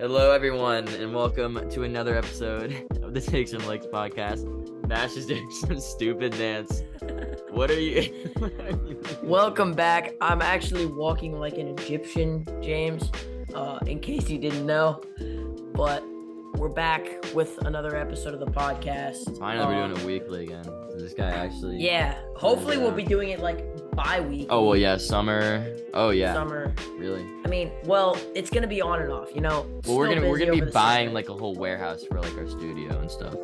Hello, everyone, and welcome to another episode of the Takes and Lakes podcast. Nash is doing some stupid dance. What are you? Welcome back. I'm actually walking like an Egyptian, James, in case you didn't know. But we're back with another episode of the podcast. Finally, we're doing it weekly again. This guy actually. Yeah. Hopefully, we'll be doing it like bi-weekly. Oh, well, yeah, summer. Oh, yeah. Summer. Really? I mean, well, it's gonna be on and off, you know. Well, we're gonna be buying summer. like a whole warehouse for like our studio and stuff.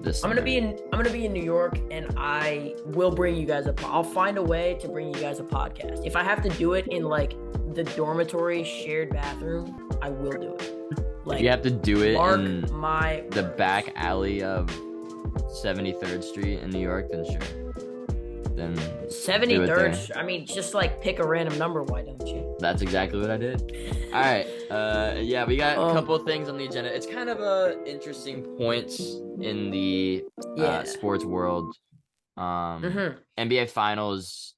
This I'm summer. gonna be in New York, and I will bring you guys I'll find a way to bring you guys a podcast. If I have to do it in like the dormitory shared bathroom, I will do it. Like, if you have to do it in the words. back alley of 73rd Street in New York, then sure. Then 73rd. I mean, just like pick a random number. Why don't you? That's exactly what I did. All right. Yeah, we got a couple of things on the agenda. It's kind of a interesting points in the sports world. NBA Finals.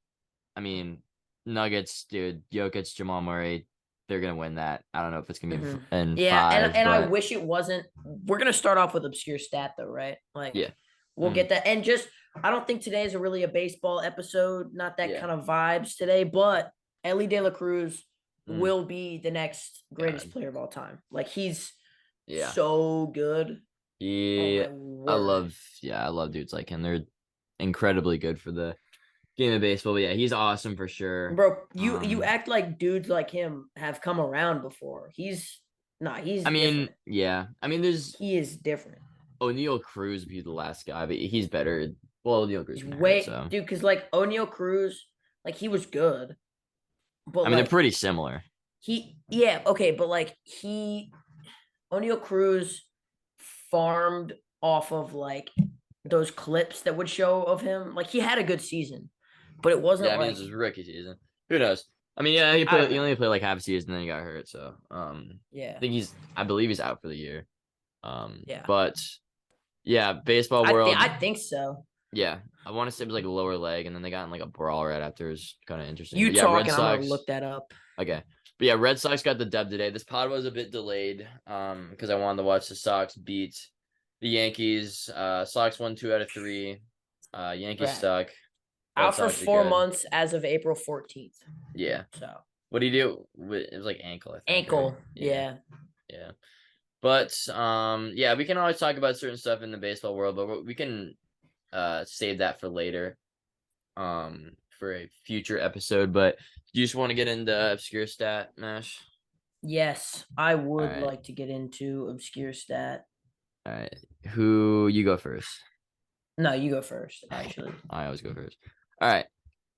I mean, Nuggets, dude. Jokic, Jamal Murray. They're gonna win that. I don't know if it's gonna be in five. And I wish it wasn't. We're gonna start off with obscure stat though, right? Like, yeah, we'll get that. And just, I don't think today is really a baseball episode. Not that kind of vibes today. But Ellie De La Cruz will be the next greatest player of all time. Like, he's so good. Yeah, I love dudes like him. They're incredibly good for the game of baseball. But yeah, he's awesome for sure. Bro, you act like dudes like him have come around before. He's different. Yeah. I mean, he is different. O'Neal Cruz would be the last guy, but he's better. Well, O'Neal Cruz dude, because like O'Neal Cruz, like, he was good. But I mean, they're pretty similar. But like O'Neal Cruz farmed off of like those clips that would show of him. Like, he had a good season. But it wasn't it was his rookie season. Who knows? I mean, yeah, he only played like half a season, then he got hurt. So, I believe he's out for the year. But yeah, baseball world. I think so. Yeah, I want to say it was like a lower leg, and then they got in like a brawl right after. It was kind of interesting. You talking? I'm gonna look that up. Okay, but yeah, Red Sox got the dub today. This pod was a bit delayed, because I wanted to watch the Sox beat the Yankees. Sox won 2 out of 3. Yankees stuck. Out for 4 months as of April 14th. Yeah. So what do you do? It was like ankle, I think. Ankle. Right? Yeah. But we can always talk about certain stuff in the baseball world, but we can save that for later, for a future episode. But do you just want to get into obscure stat, Nash? Yes, I would like to get into obscure stat. All right. Who you go first? No, you go first, actually. I always go first. All right.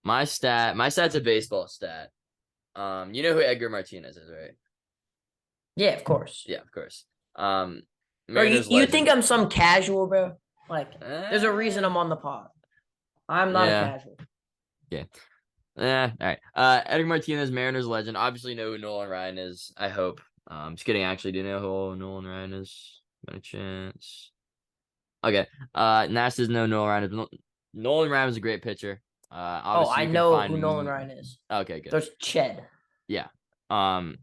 My stat's a baseball stat. You know who Edgar Martinez is, right? Yeah, of course. Yeah, of course. Bro, you think I'm some casual, bro? Like, there's a reason I'm on the pod. I'm not a casual. Yeah. All right. Edgar Martinez, Mariners legend. Obviously know who Nolan Ryan is, I hope. Just kidding, actually. Do you know who Nolan Ryan is? By chance? Okay. Nash doesn't know Nolan Ryan is. Nolan Ryan was a great pitcher. I know who Nolan Ryan is. Okay, good. There's Ched. Yeah. And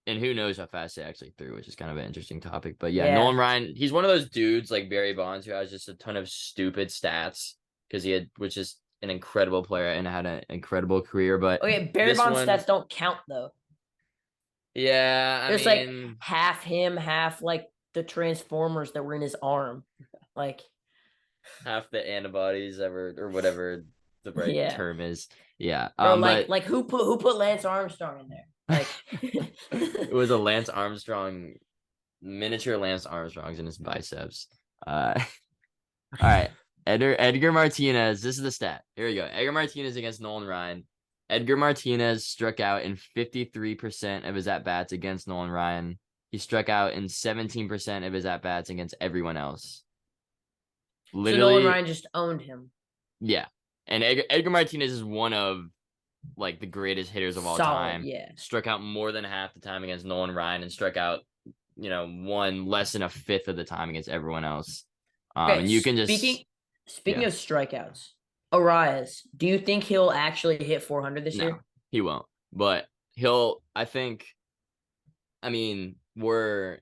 who knows how fast they actually threw, which is kind of an interesting topic. But yeah, Nolan Ryan, he's one of those dudes like Barry Bonds who has just a ton of stupid stats because which is an incredible player and had an incredible career. But Barry Bonds stats don't count though. Yeah, There's like half him, half like the Transformers that were in his arm, like half the antibodies ever or whatever the right term is. Yeah, bro, like who put Lance Armstrong in there? Like it was a Lance Armstrong, miniature Lance Armstrongs in his biceps. All right, Edgar Martinez. This is the stat. Here we go. Edgar Martinez against Nolan Ryan. Edgar Martinez struck out in 53% of his at-bats against Nolan Ryan. He struck out in 17% of his at-bats against everyone else. Literally, so Nolan Ryan just owned him. Yeah. And Edgar Martinez is one of like the greatest hitters of all time. Yeah. Struck out more than half the time against Nolan Ryan and struck out, one less than a fifth of the time against everyone else. And you can just speaking of strikeouts, Arias, do you think he'll actually hit 400 this year? He won't. But we're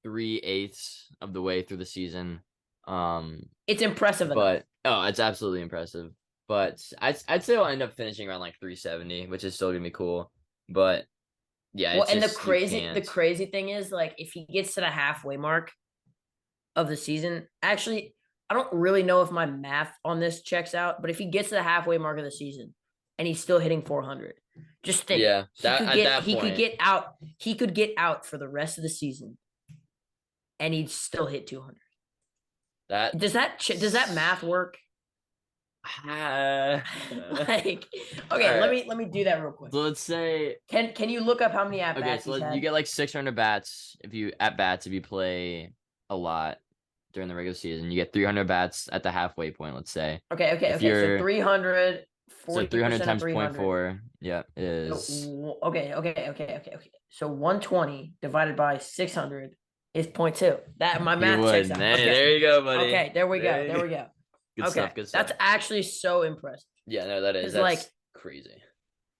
3/8 of the way through the season. It's impressive enough. It's absolutely impressive. But I'd say I'll end up finishing around like 370, which is still gonna be cool. But yeah, Well, it's and just the crazy thing is, like, if he gets to the halfway mark of the season, actually, I don't really know if my math on this checks out, but if he gets to the halfway mark of the season and he's still hitting 400, just think, he could get out for the rest of the season, and he'd still hit 200. Does that math work? Like, okay, right. let me do that real quick. So let's say, can you look up how many at bats? Okay, so you get like 600 bats if you play a lot during the regular season. You get 300 bats at the halfway point, let's say. Okay. So 300, 300 times 0.4, yeah, is okay. So 120 divided by 600 is 0.2. That my math checks out. Okay. There you go, buddy. Okay, there we go. Good stuff. That's actually so impressive. Yeah, no, that's like crazy.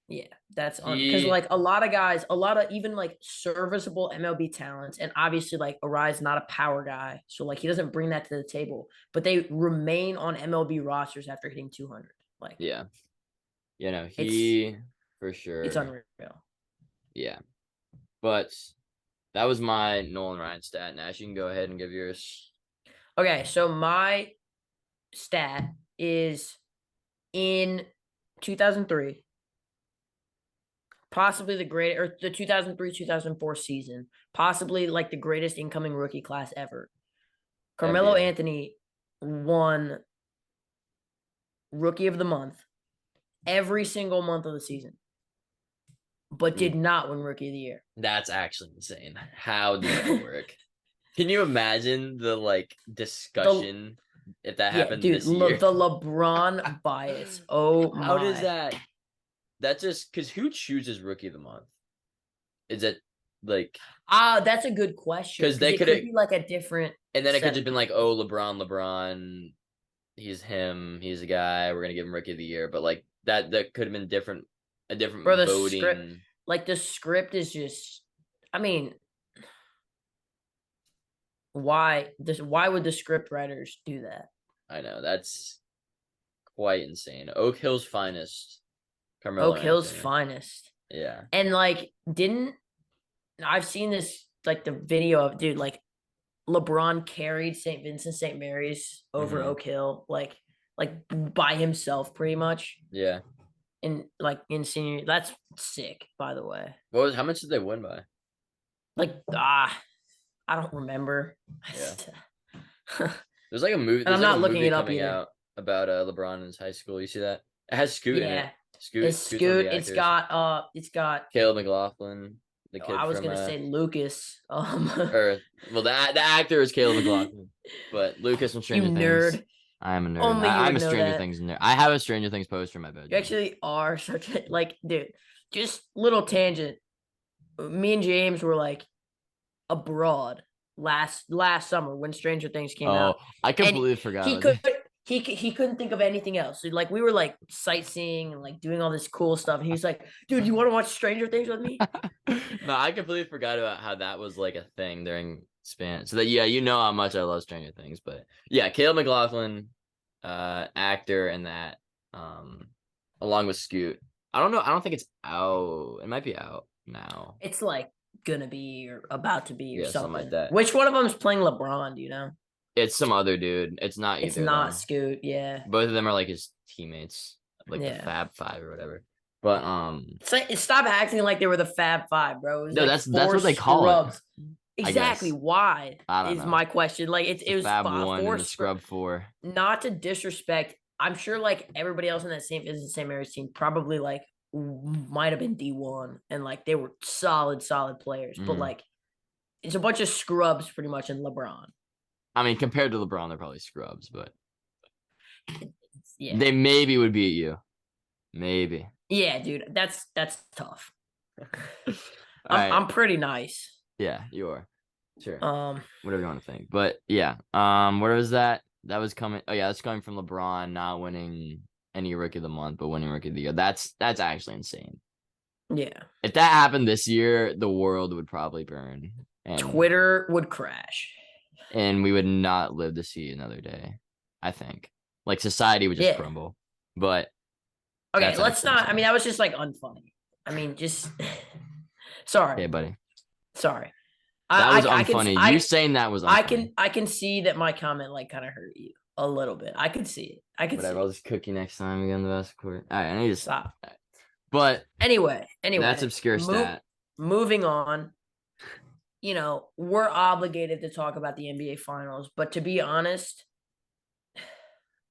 Yeah, that's because like a lot of guys, a lot of even like serviceable MLB talents, and obviously like Arai's not a power guy, so like he doesn't bring that to the table, but they remain on MLB rosters after hitting 200. Like, yeah, for sure, it's unreal. Yeah, but that was my Nolan Ryan stat. Nash, you can go ahead and give yours. Okay, so my stat is in 2003. Possibly the 2003-2004 season, possibly like the greatest incoming rookie class ever. Carmelo Anthony won Rookie of the Month every single month of the season, but did not win Rookie of the Year. That's actually insane. How did that work? Can you imagine the like discussion if that happened this year? The LeBron bias. Oh my. How does that? That's just because who chooses Rookie of the Month? Is it like that's a good question. Because they could be like a different, and then it could have been like, oh, LeBron, he's him, he's a guy, we're gonna give him Rookie of the Year, but like that could have been a different voting. The script is just, I mean, why would the script writers do that? I know, that's quite insane. Oak Hill's finest. Carmelo Hill's finest. Yeah. And like, I've seen this, like the video of, dude, like LeBron carried St. Vincent St. Mary's over Oak Hill, like by himself pretty much. Yeah. And like in senior, that's sick, by the way. How much did they win by? Like, I don't remember. Yeah. There's like a movie. And I'm not looking it up either. Out about LeBron in his high school. You see that? It has Scoot in it. Scoot. It's got Caleb McLaughlin. The kid I was gonna say Lucas. The actor is Caleb McLaughlin, but Lucas from Stranger Things. I am a nerd. I'm a Stranger Things nerd. I have a Stranger Things poster in my bedroom. You actually are such a dude. Just little tangent. Me and James were like abroad last summer when Stranger Things came out. I completely forgot. He couldn't think of anything else. So, like, we were like sightseeing and like doing all this cool stuff, and he was like, "Dude, you want to watch Stranger Things with me?" No, I completely forgot about how that was like a thing during span. So that you know how much I love Stranger Things, but yeah, Caleb McLaughlin, actor, and that, along with Scoot. I don't know. I don't think it's out. It might be out now. It's like gonna be or about to be or something like that. Which one of them is playing LeBron? Do you know? It's some other dude. It's not either. It's not Scoot. Yeah. Both of them are like his teammates, like the Fab Five or whatever. But stop acting like they were the Fab Five, bro. No, that's what they call it. Exactly. Why is my question? Like it was Fab 1 and the Scrub 4. Not to disrespect, I'm sure like everybody else in that St. Vincent St. Mary's team probably like might have been D1 and like they were solid players, but like it's a bunch of scrubs pretty much in LeBron. I mean, compared to LeBron, they're probably scrubs, but they maybe would beat you. Maybe. Yeah, dude, that's tough. I'm pretty nice. Yeah, you are. Sure. Whatever you want to think. But yeah. Where was that? That was coming. Oh yeah, that's coming from LeBron not winning any Rookie of the Month, but winning Rookie of the Year. That's actually insane. Yeah. If that happened this year, the world would probably burn. And Twitter would crash. And we would not live to see another day, I think. Like, society would just crumble. But okay, let's not. I mean, that was just like unfunny. I mean, just sorry. Okay, buddy. Sorry. That was unfunny. You saying that was unfunny. I can see that my comment like kind of hurt you a little bit. I could see it. I could see I'll just cook you next time again the basketball court. All right, I need to stop. But anyway, that's obscure stat. Moving on. You know, we're obligated to talk about the NBA Finals, but to be honest,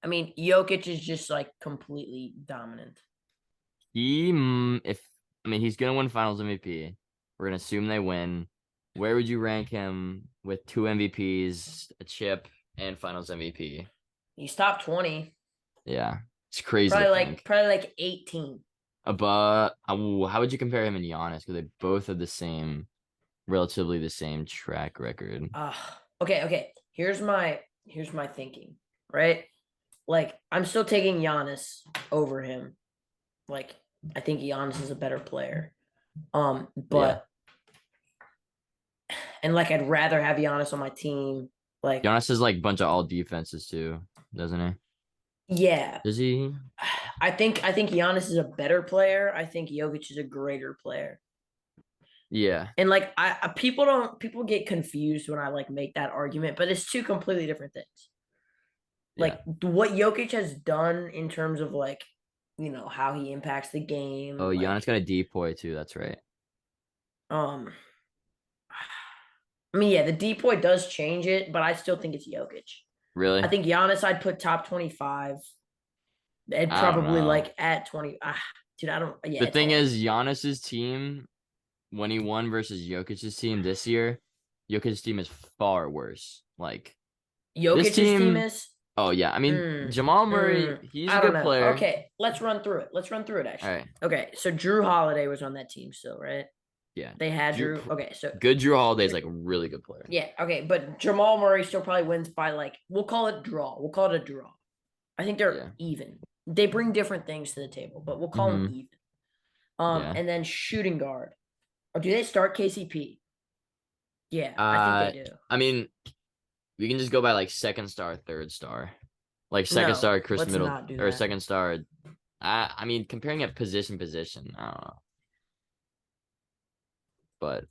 I mean, Jokic is just like completely dominant. He's gonna win Finals MVP. We're gonna assume they win. Where would you rank him with 2 MVPs, a chip, and Finals MVP? He's top 20. Yeah, it's crazy. Probably like 18. But how would you compare him and Giannis? Because they both have relatively the same track record. Okay. Here's my thinking, right? Like, I'm still taking Giannis over him. Like, I think Giannis is a better player. But and like I'd rather have Giannis on my team. Like, Giannis is like a bunch of all defenses too, doesn't he? Yeah. Does he? I think Giannis is a better player. I think Jokic is a greater player. Yeah. And like people get confused when I like make that argument, but it's two completely different things. Like what Jokic has done in terms of like, you know, how he impacts the game. Oh, Giannis got a depoy too. That's right. I mean, yeah, the depoy does change it, but I still think it's Jokic. Really? I think Giannis I'd put top 25. And probably like at 20. Dude, I don't. Yeah. The thing is, Giannis's team, when he won versus Jokic's team this year, Jokic's team is far worse. Like Jokic's team is. Oh yeah, I mean Jamal Murray, he's a good player. Okay, let's run through it. Actually. All right. Okay, so Drew Holiday was on that team still, right? Yeah. They had Drew. Okay, so good Drew Holiday is like a really good player. Yeah. Okay, but Jamal Murray still probably wins by like we'll call it draw. We'll call it a draw. I think they're even. They bring different things to the table, but we'll call them even. And then shooting guard. Or do they start KCP? Yeah, I think they do. I mean, we can just go by like second star, third star. Like second star Chris Middleton or second star. I mean, comparing it position, I don't know. But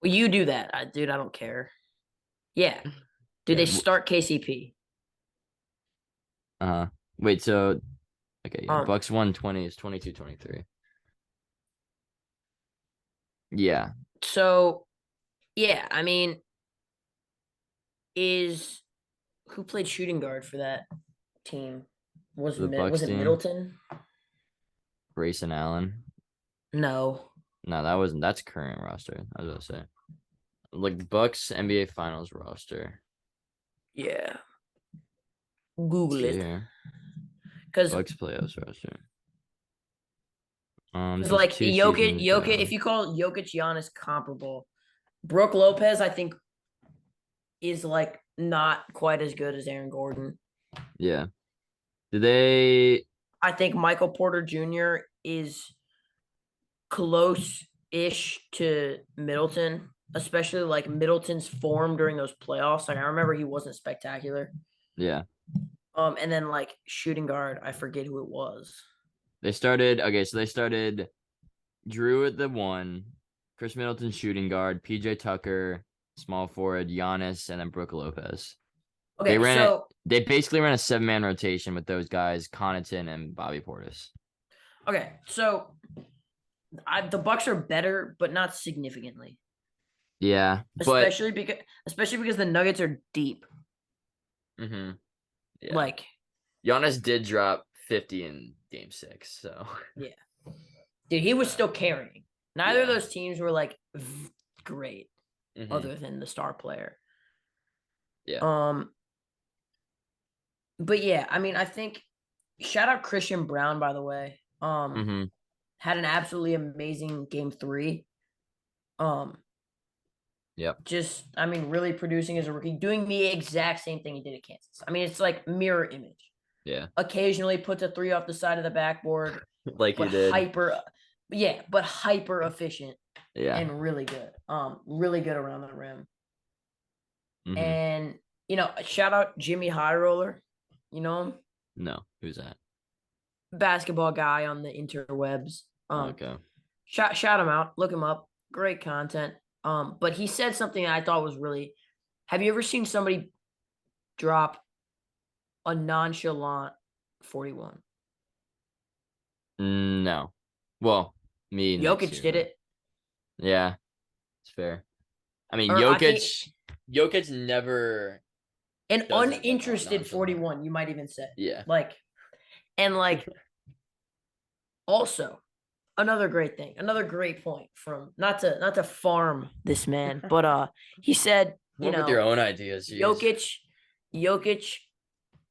well, you do that, dude. I don't care. Yeah. Do they start KCP? Wait, so okay, Bucks 120 is 22-23. Yeah. So, yeah, I mean, who played shooting guard for that team? Was it Middleton? Grayson Allen? No, that's current roster. I was gonna say. Like Bucks NBA Finals roster. Yeah. Google it. Because Bucks playoffs roster. It's like Jokic. If you call Jokic Giannis comparable, Brook Lopez, I think, is like not quite as good as Aaron Gordon. Yeah. I think Michael Porter Jr. is close-ish to Middleton, especially like Middleton's form during those playoffs. Like I remember he wasn't spectacular. Yeah. And then like shooting guard, I forget who it was. They started Drew at the 1, Chris Middleton shooting guard, PJ Tucker small forward, Giannis, and then Brook Lopez. Okay, they basically ran a 7-man rotation with those guys, Connaughton and Bobby Portis. Okay, so the Bucks are better, but not significantly. Yeah, especially because the Nuggets are deep. Mm-hmm. Yeah. Like Giannis did drop 50 in Game 6, so yeah, dude, he was still carrying. Neither of those teams were like great, other than the star player. Yeah. But yeah, I mean, I think shout out Christian Brown, by the way. Had an absolutely amazing Game 3. Yep. Just, I mean, really producing as a rookie, doing the exact same thing he did at Kansas. I mean, it's like mirror image. Yeah. Occasionally puts a 3 off the side of the backboard. Like he did. Hyper efficient. and really good. Really good around the rim. Mm-hmm. And shout out Jimmy High Roller. You know him? No, who's that? Basketball guy on the interwebs. Okay. Shout him out. Look him up. Great content. But he said something that I thought was really. Have you ever seen somebody drop a nonchalant 41? No. Well, me next Jokic year, did but... it. Yeah, it's fair. I mean, Or Jokic never an uninterested like, 41, you might even say. Yeah. Also, another great thing, another great point from not to farm this man, but he said, Come up with your own ideas. Jokic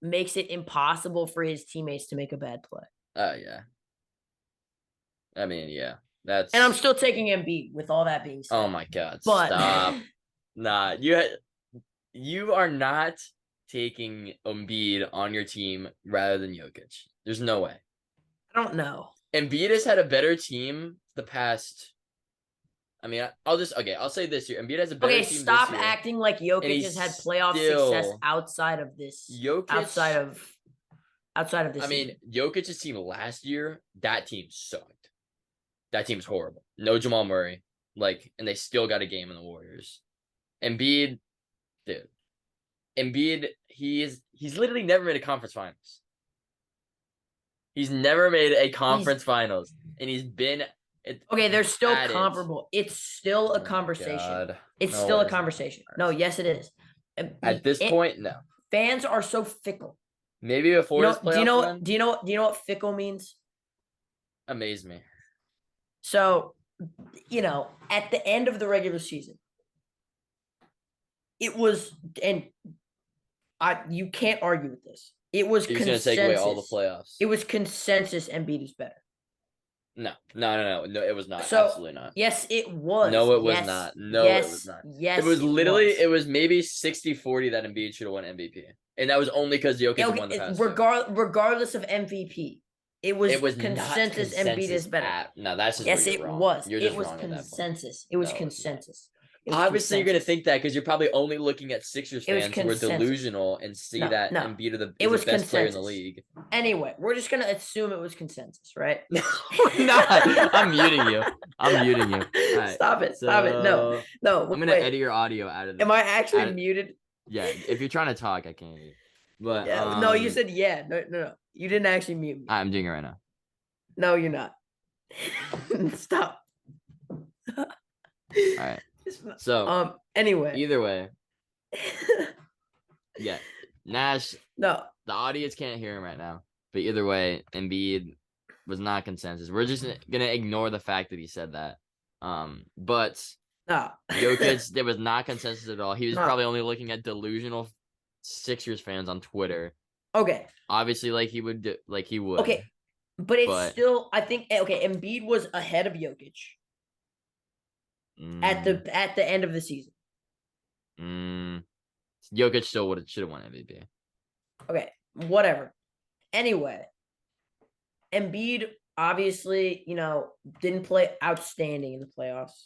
makes it impossible for his teammates to make a bad play. Yeah. I mean, yeah. That's... And I'm still taking Embiid with all that being said. Oh my God. Stop. Nah, you are not taking Embiid on your team rather than Jokic. There's no way. I don't know. Embiid has had a better team the past... I mean, I'll say this year. Embiid has a better team this year. Okay, stop acting like Jokic has had playoff success outside of this. Jokic... Outside of this. I mean, Jokic's team last year, that team sucked. That team's horrible. No Jamal Murray. And they still got a game in the Warriors. Embiid, dude. Embiid, he's literally never made a conference finals. He's never made a conference finals. And he's been... Okay, they're still comparable. It's still a conversation. God. It's still a conversation. No, yes, it is. At this point, no. Fans are so fickle. Maybe before his playoff run? Do you know what fickle means? Amaze me. So, at the end of the regular season, it was, and you can't argue with this. It was consensus. He's going to take away all the playoffs. It was consensus Embiid is better. No, it was not. So, absolutely not. Yes, it was. No, it was not. No, it was not. Yes, it was maybe 60-40 that Embiid should have won MVP. And that was only because Jokic won the past regardless of MVP. It was consensus Embiid is better. No, that's just yes, where it you're wrong. was. You're just it was wrong consensus. It was consensus. Obviously, you're going to think that because you're probably only looking at Sixers fans who are delusional and see that Embiid is the best player in the league. Anyway, we're just going to assume it was consensus, right? No, we're not. I'm muting you. Right, Stop it. No. I'm going to edit your audio out of this. Am I actually muted? Yeah, if you're trying to talk, I can't hear you. But no, you said yeah. No. You didn't actually mute me. I'm doing it right now. No, you're not. Stop. All right. So anyway. Either way. Yeah. Nash. No. The audience can't hear him right now. But either way, Embiid was not consensus. We're just gonna ignore the fact that he said that. But no. Jokic, there was not consensus at all. He was probably only looking at delusional Sixers fans on Twitter. Okay. Obviously, he would. Okay. But it's still, I think, Embiid was ahead of Jokic at the end of the season. Jokic still should have won MVP. Okay, whatever. Anyway, Embiid obviously, didn't play outstanding in the playoffs.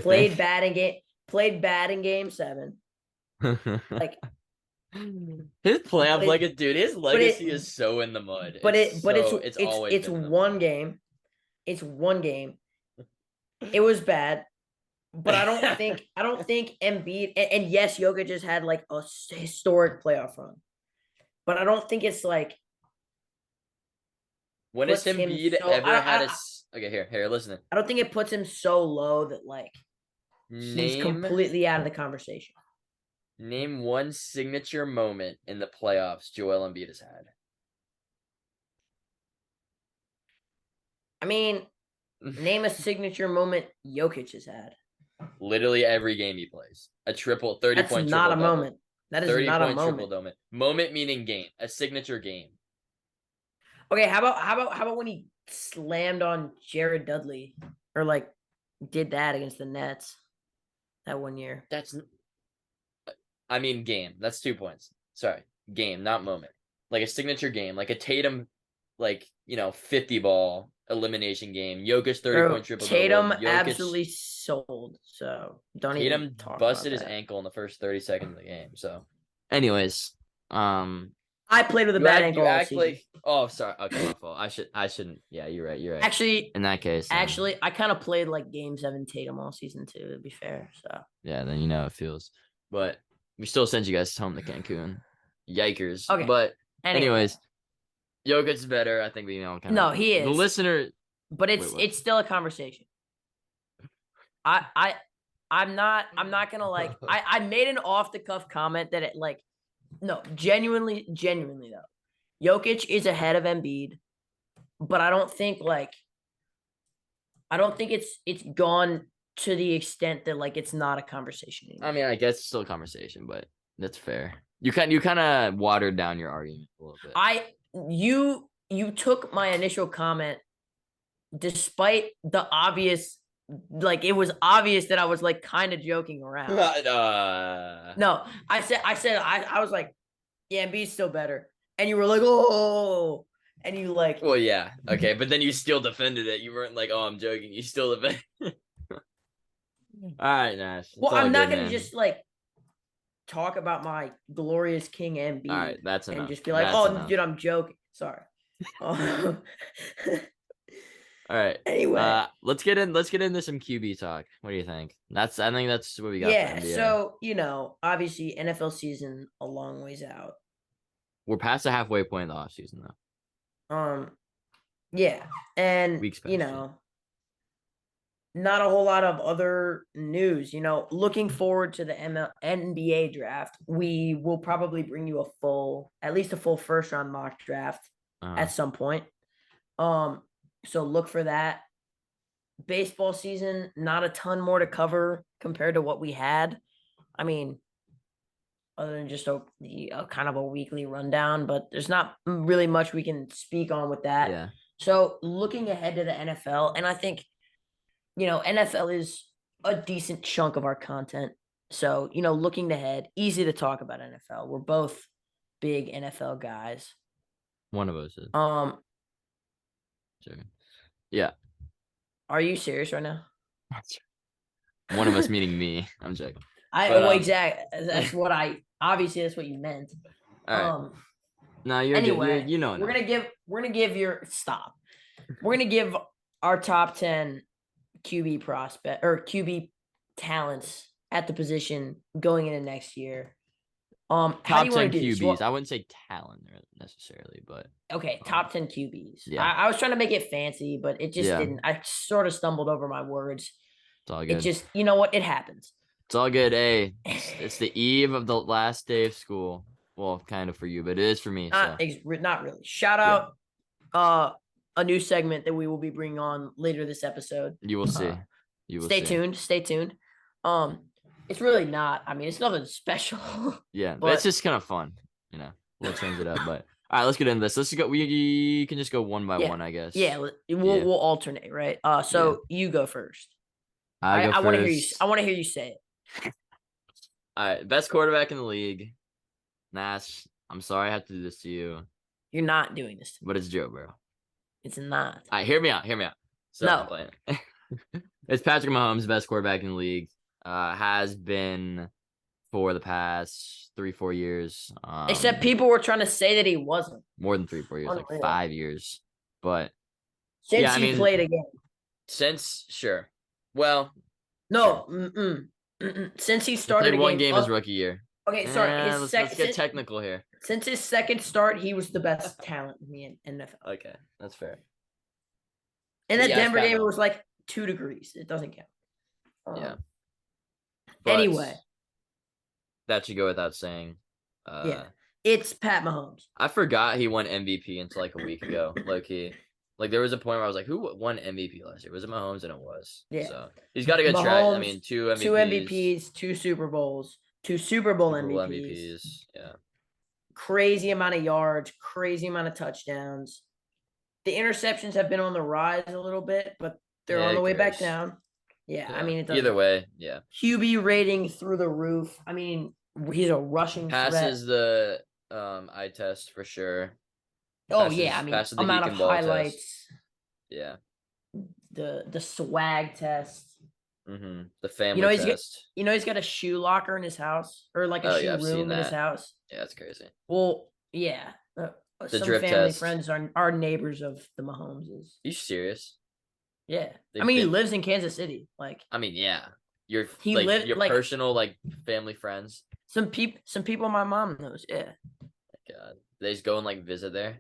Played bad in game 7. His playoff dude, his legacy is so in the mud. But it's one game. It's one game. It was bad. But I don't think Embiid and yes, Jokic has had a historic playoff run. But I don't think it's when has Embiid ever had okay, here, listen. I don't think it puts him so low that he's completely out of the conversation. Name one signature moment in the playoffs Joel Embiid has had. I mean, name a signature moment Jokic has had. Literally every game he plays. A 30-point triple. That's not a moment. That is not a moment. Moment meaning game. A signature game. Okay, how about when he slammed on Jared Dudley or did that against the Nets that one year? Game. That's 2 points. Sorry. Game, not moment. A signature game. A Tatum, 50 ball elimination game. Jokic 30-point triple double. Tatum Jokic absolutely sold. So don't even talk busted about his that. ankle in the first 30 seconds of the game. So, anyways, I played with a bad ankle all season. Oh, sorry. Okay, my fault. I shouldn't. Yeah, you're right. You're right. Actually, in that case, I kind of played like Game 7 Tatum all season too. To be fair, so yeah, then you know how it feels. But we still send you guys home to Cancun. Yikers. Okay. But anyway. anyways, Jokic's better. I think we No, he is. The listener, but it's still a conversation. I'm not gonna like. I made an off the cuff comment that it like. No, genuinely though, Jokic is ahead of Embiid, but I don't think it's gone to the extent that like it's not a conversation anymore. I mean, I guess it's still a conversation, but that's fair. You kind of watered down your argument a little bit. You took my initial comment, despite the obvious, like it was obvious that I was like kind of joking around. No, I said I was like, yeah, Embiid's still better, and you were like, oh. And you like, well, yeah, okay, but then you still defended it. You weren't like, oh, I'm joking. You still defended. All right, Nash. Well, I'm not gonna just like talk about my glorious King Embiid. All right, that's enough. And just be like, enough. Dude, I'm joking. Sorry. All right. Anyway, let's get into some QB talk. What do you think? I think that's what we got. Yeah. So obviously NFL season a long ways out. We're past the halfway point in the off season though. Yeah, and not a whole lot of other news. Looking forward to the NBA draft. We will probably bring you at least a full first round mock draft at some point. So look for that. Baseball season, not a ton more to cover compared to what we had. I mean, other than just a kind of a weekly rundown, but there's not really much we can speak on with that. Yeah. So looking ahead to the NFL, and I think, NFL is a decent chunk of our content. So, looking ahead, easy to talk about NFL. We're both big NFL guys. One of us is. Sure. Yeah. Are you serious right now? One of us meaning me. I'm joking. Exactly. That's what obviously that's what you meant. All right. No, you're anyway, good. You know. We're gonna give our top 10 QB prospect or QB talents at the position going into next year. Top 10 QBs. I wouldn't say talent necessarily, but okay, top 10 QBs. Yeah. I was trying to make it fancy, but it just didn't. I sort of stumbled over my words. It's all good. It just, you know what? It happens. It's all good. Hey, it's the eve of the last day of school. Well, kind of for you, but it is for me. Not really. Shout out a new segment that we will be bringing on later this episode. You will see. Stay tuned. It's really not. I mean, it's nothing special. Yeah, but it's just kind of fun. We'll change it up. But all right, let's get into this. Let's go. We can just go one by one, I guess. Yeah, we'll alternate, right? So you go first. I want to hear you. I want to hear you say it. All right, best quarterback in the league, Nash. I'm sorry I have to do this to you. You're not doing this to me. But it's Joe Burrow. It's not. All right, hear me out. So no. It's Patrick Mahomes, best quarterback in the league. Has been for the past 3-4 years. Except people were trying to say that he wasn't. More than 3-4 years, like 5 years. But since he played again. Sure. Well, no. Since he started one game his rookie year. Okay, sorry. Let's get technical here. Since his second start, he was the best talent in the NFL. Okay, that's fair. In that Denver game, it was like 2 degrees. It doesn't count. Yeah. But anyway, that should go without saying. Yeah, it's Pat Mahomes. I forgot he won MVP until like a week ago, low key. Like there was a point where I was like, "Who won MVP last year? Was it Mahomes?" And it was. Yeah. So he's got a good track. I mean, 2 MVPs. 2 MVPs, 2 Super Bowls, 2 Super Bowl MVPs. Yeah. Crazy amount of yards, crazy amount of touchdowns. The interceptions have been on the rise a little bit, but they're on the way back down. Yeah, I mean, it doesn't. Either way, yeah. QB rating through the roof. I mean, he's a rushing passes threat. The eye test for sure. I mean, amount of highlights. Yeah. The swag test. Mm-hmm. The family test. He's got a shoe locker in his house, or like a shoe I've seen room in his that. house. Yeah, that's crazy. Well, yeah. The Some drip family test. friends are neighbors of the Mahomeses. You serious? Yeah. He lives in Kansas City. Like, I mean, yeah. Your like personal like family friends. Some people my mom knows. Yeah. God, they just go and like visit there.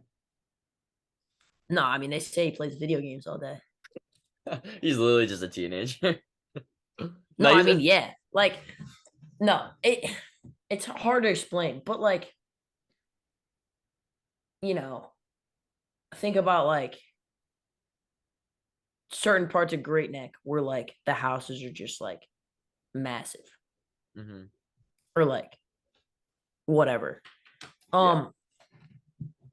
No, I mean they say he plays video games all day. He's literally just a teenager. No, I mean yeah. Like, no, it's hard to explain, but like, think about like certain parts of Great Neck where like the houses are just like massive, or like whatever.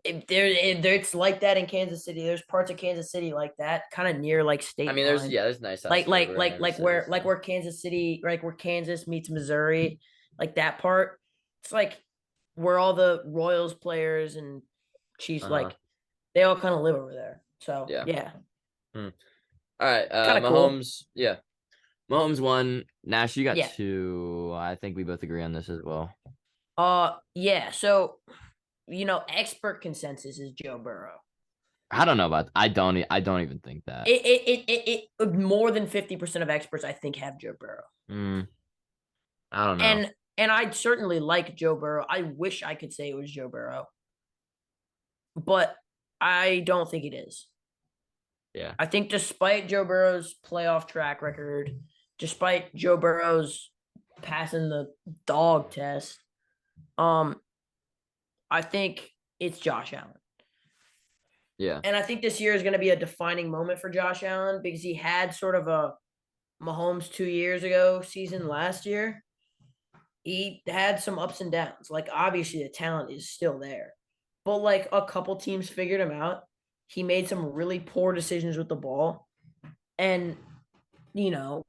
It's like that in Kansas City. There's parts of Kansas City like that, kind of near like state. I mean, there's nice houses where Kansas City, like where Kansas meets Missouri, like that part. It's like where all the Royals players and Chiefs, like they all kind of live over there. So yeah. All right, kind of Mahomes. Cool. Yeah, Mahomes won. Nash, you got 2. I think we both agree on this as well. Yeah. So, expert consensus is Joe Burrow. I don't know about. I don't even think that. It more than 50% of experts I think have Joe Burrow. I don't know. And I'd certainly like Joe Burrow. I wish I could say it was Joe Burrow, but I don't think it is. Yeah. I think despite Joe Burrow's playoff track record, despite Joe Burrow's passing the dog test, I think it's Josh Allen. Yeah. And I think this year is going to be a defining moment for Josh Allen because he had sort of a Mahomes 2 years ago season last year. He had some ups and downs. Like, obviously, the talent is still there. But, like, a couple teams figured him out. He made some really poor decisions with the ball. And, it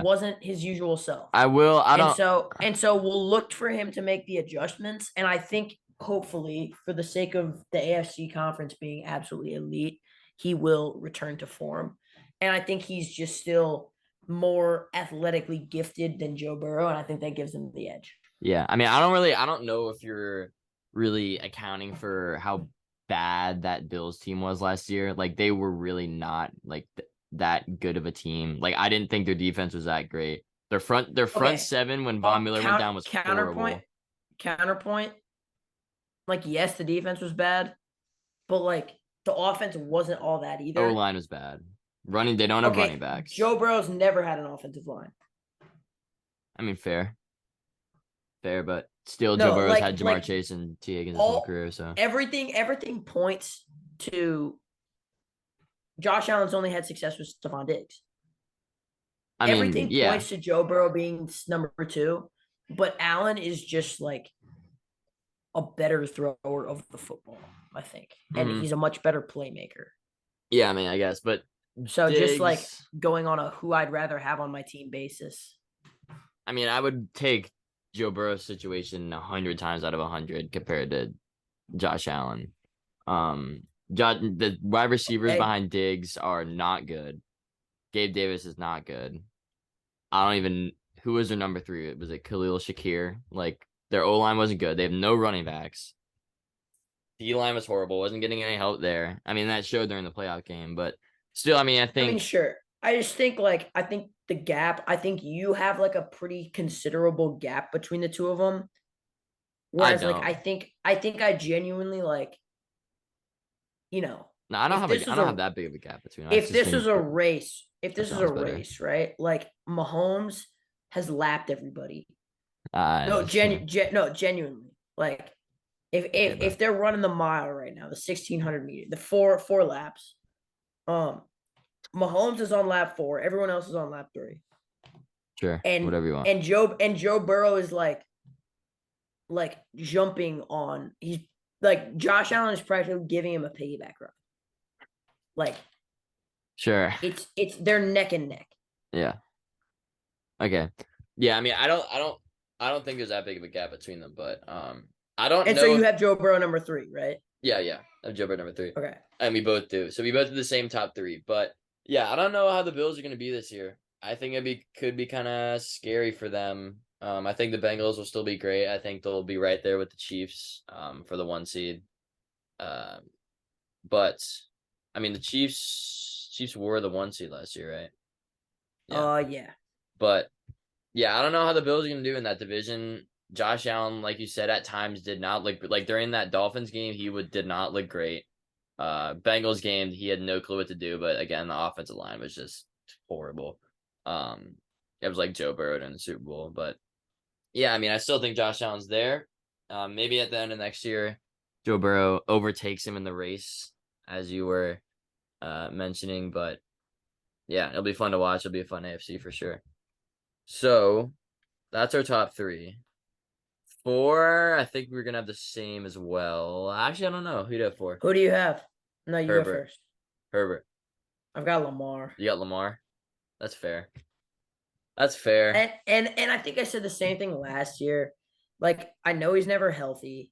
wasn't his usual self. And so we'll look for him to make the adjustments. And I think, hopefully, for the sake of the AFC conference being absolutely elite, he will return to form. And I think he's just still more athletically gifted than Joe Burrow, and I think that gives him the edge. Yeah, I mean, I don't know if you're really accounting for how bad that Bills team was last year. Like, they were really not like that good of a team. Like, I didn't think their defense was that great. Their front seven when Von Miller went down was horrible. Counterpoint. Like, yes, the defense was bad, but like the offense wasn't all that either. O-line was bad. They don't have running backs. Joe Burrow's never had an offensive line. I mean, fair, but still, Joe Burrow's had Jamar Chase and T. Higgins his whole career. So everything points to Josh Allen's only had success with Stephon Diggs. Everything points to Joe Burrow being number 2, but Allen is just like a better thrower of the football, I think, and he's a much better playmaker. Yeah, I mean, I guess, but. So Diggs, just like going on a who I'd rather have on my team basis. I mean, I would take Joe Burrow's situation 100 times out of 100 compared to Josh Allen. The wide receivers behind Diggs are not good. Gabe Davis is not good. Who was their number 3? Was it Khalil Shakir? Like, their O-line wasn't good. They have no running backs. D-line was horrible. Wasn't getting any help there. I mean, that showed during the playoff game, but still, I mean, sure. I just think the gap, I think you have like a pretty considerable gap between the two of them. Whereas I think I genuinely like, No, I don't have that big of a gap between them. If this is a race, right? Like, Mahomes has lapped everybody. Genuinely. Like, if they're running the mile right now, the 1,600 meter, the four laps, Mahomes is on lap 4. Everyone else is on lap 3. Sure. And whatever you want. And Joe Burrow is like jumping on. He's like, Josh Allen is practically giving him a piggyback run. Like, sure. It's they're neck and neck. Yeah. Okay. Yeah, I mean, I don't think there's that big of a gap between them, but I don't know. And so you have Joe Burrow number 3, right? Yeah, I have Joe Burrow number 3. Okay. And we both do. So we both do the same top 3. But yeah, I don't know how the Bills are going to be this year. I think could be kind of scary for them. I think the Bengals will still be great. I think they'll be right there with the Chiefs for the 1 seed. But I mean, the Chiefs were the 1 seed last year, right? Yeah. But yeah, I don't know how the Bills are going to do in that division. Josh Allen, like you said, at times did not look like during that Dolphins game, did not look great. Bengals game, he had no clue what to do, but again, the offensive line was just horrible. It was like Joe Burrow in the Super Bowl, but yeah, I mean, I still think Josh Allen's there. Maybe at the end of next year, Joe Burrow overtakes him in the race, as you were mentioning, but yeah, it'll be fun to watch. It'll be a fun AFC for sure. So that's our top 3. 4, I think we're gonna have the same as well. Actually, I don't know. Who do you have 4? Who do you have? No, you go first. Herbert. I've got Lamar. You got Lamar. That's fair. That's fair. And I think I said the same thing last year. Like, I know he's never healthy.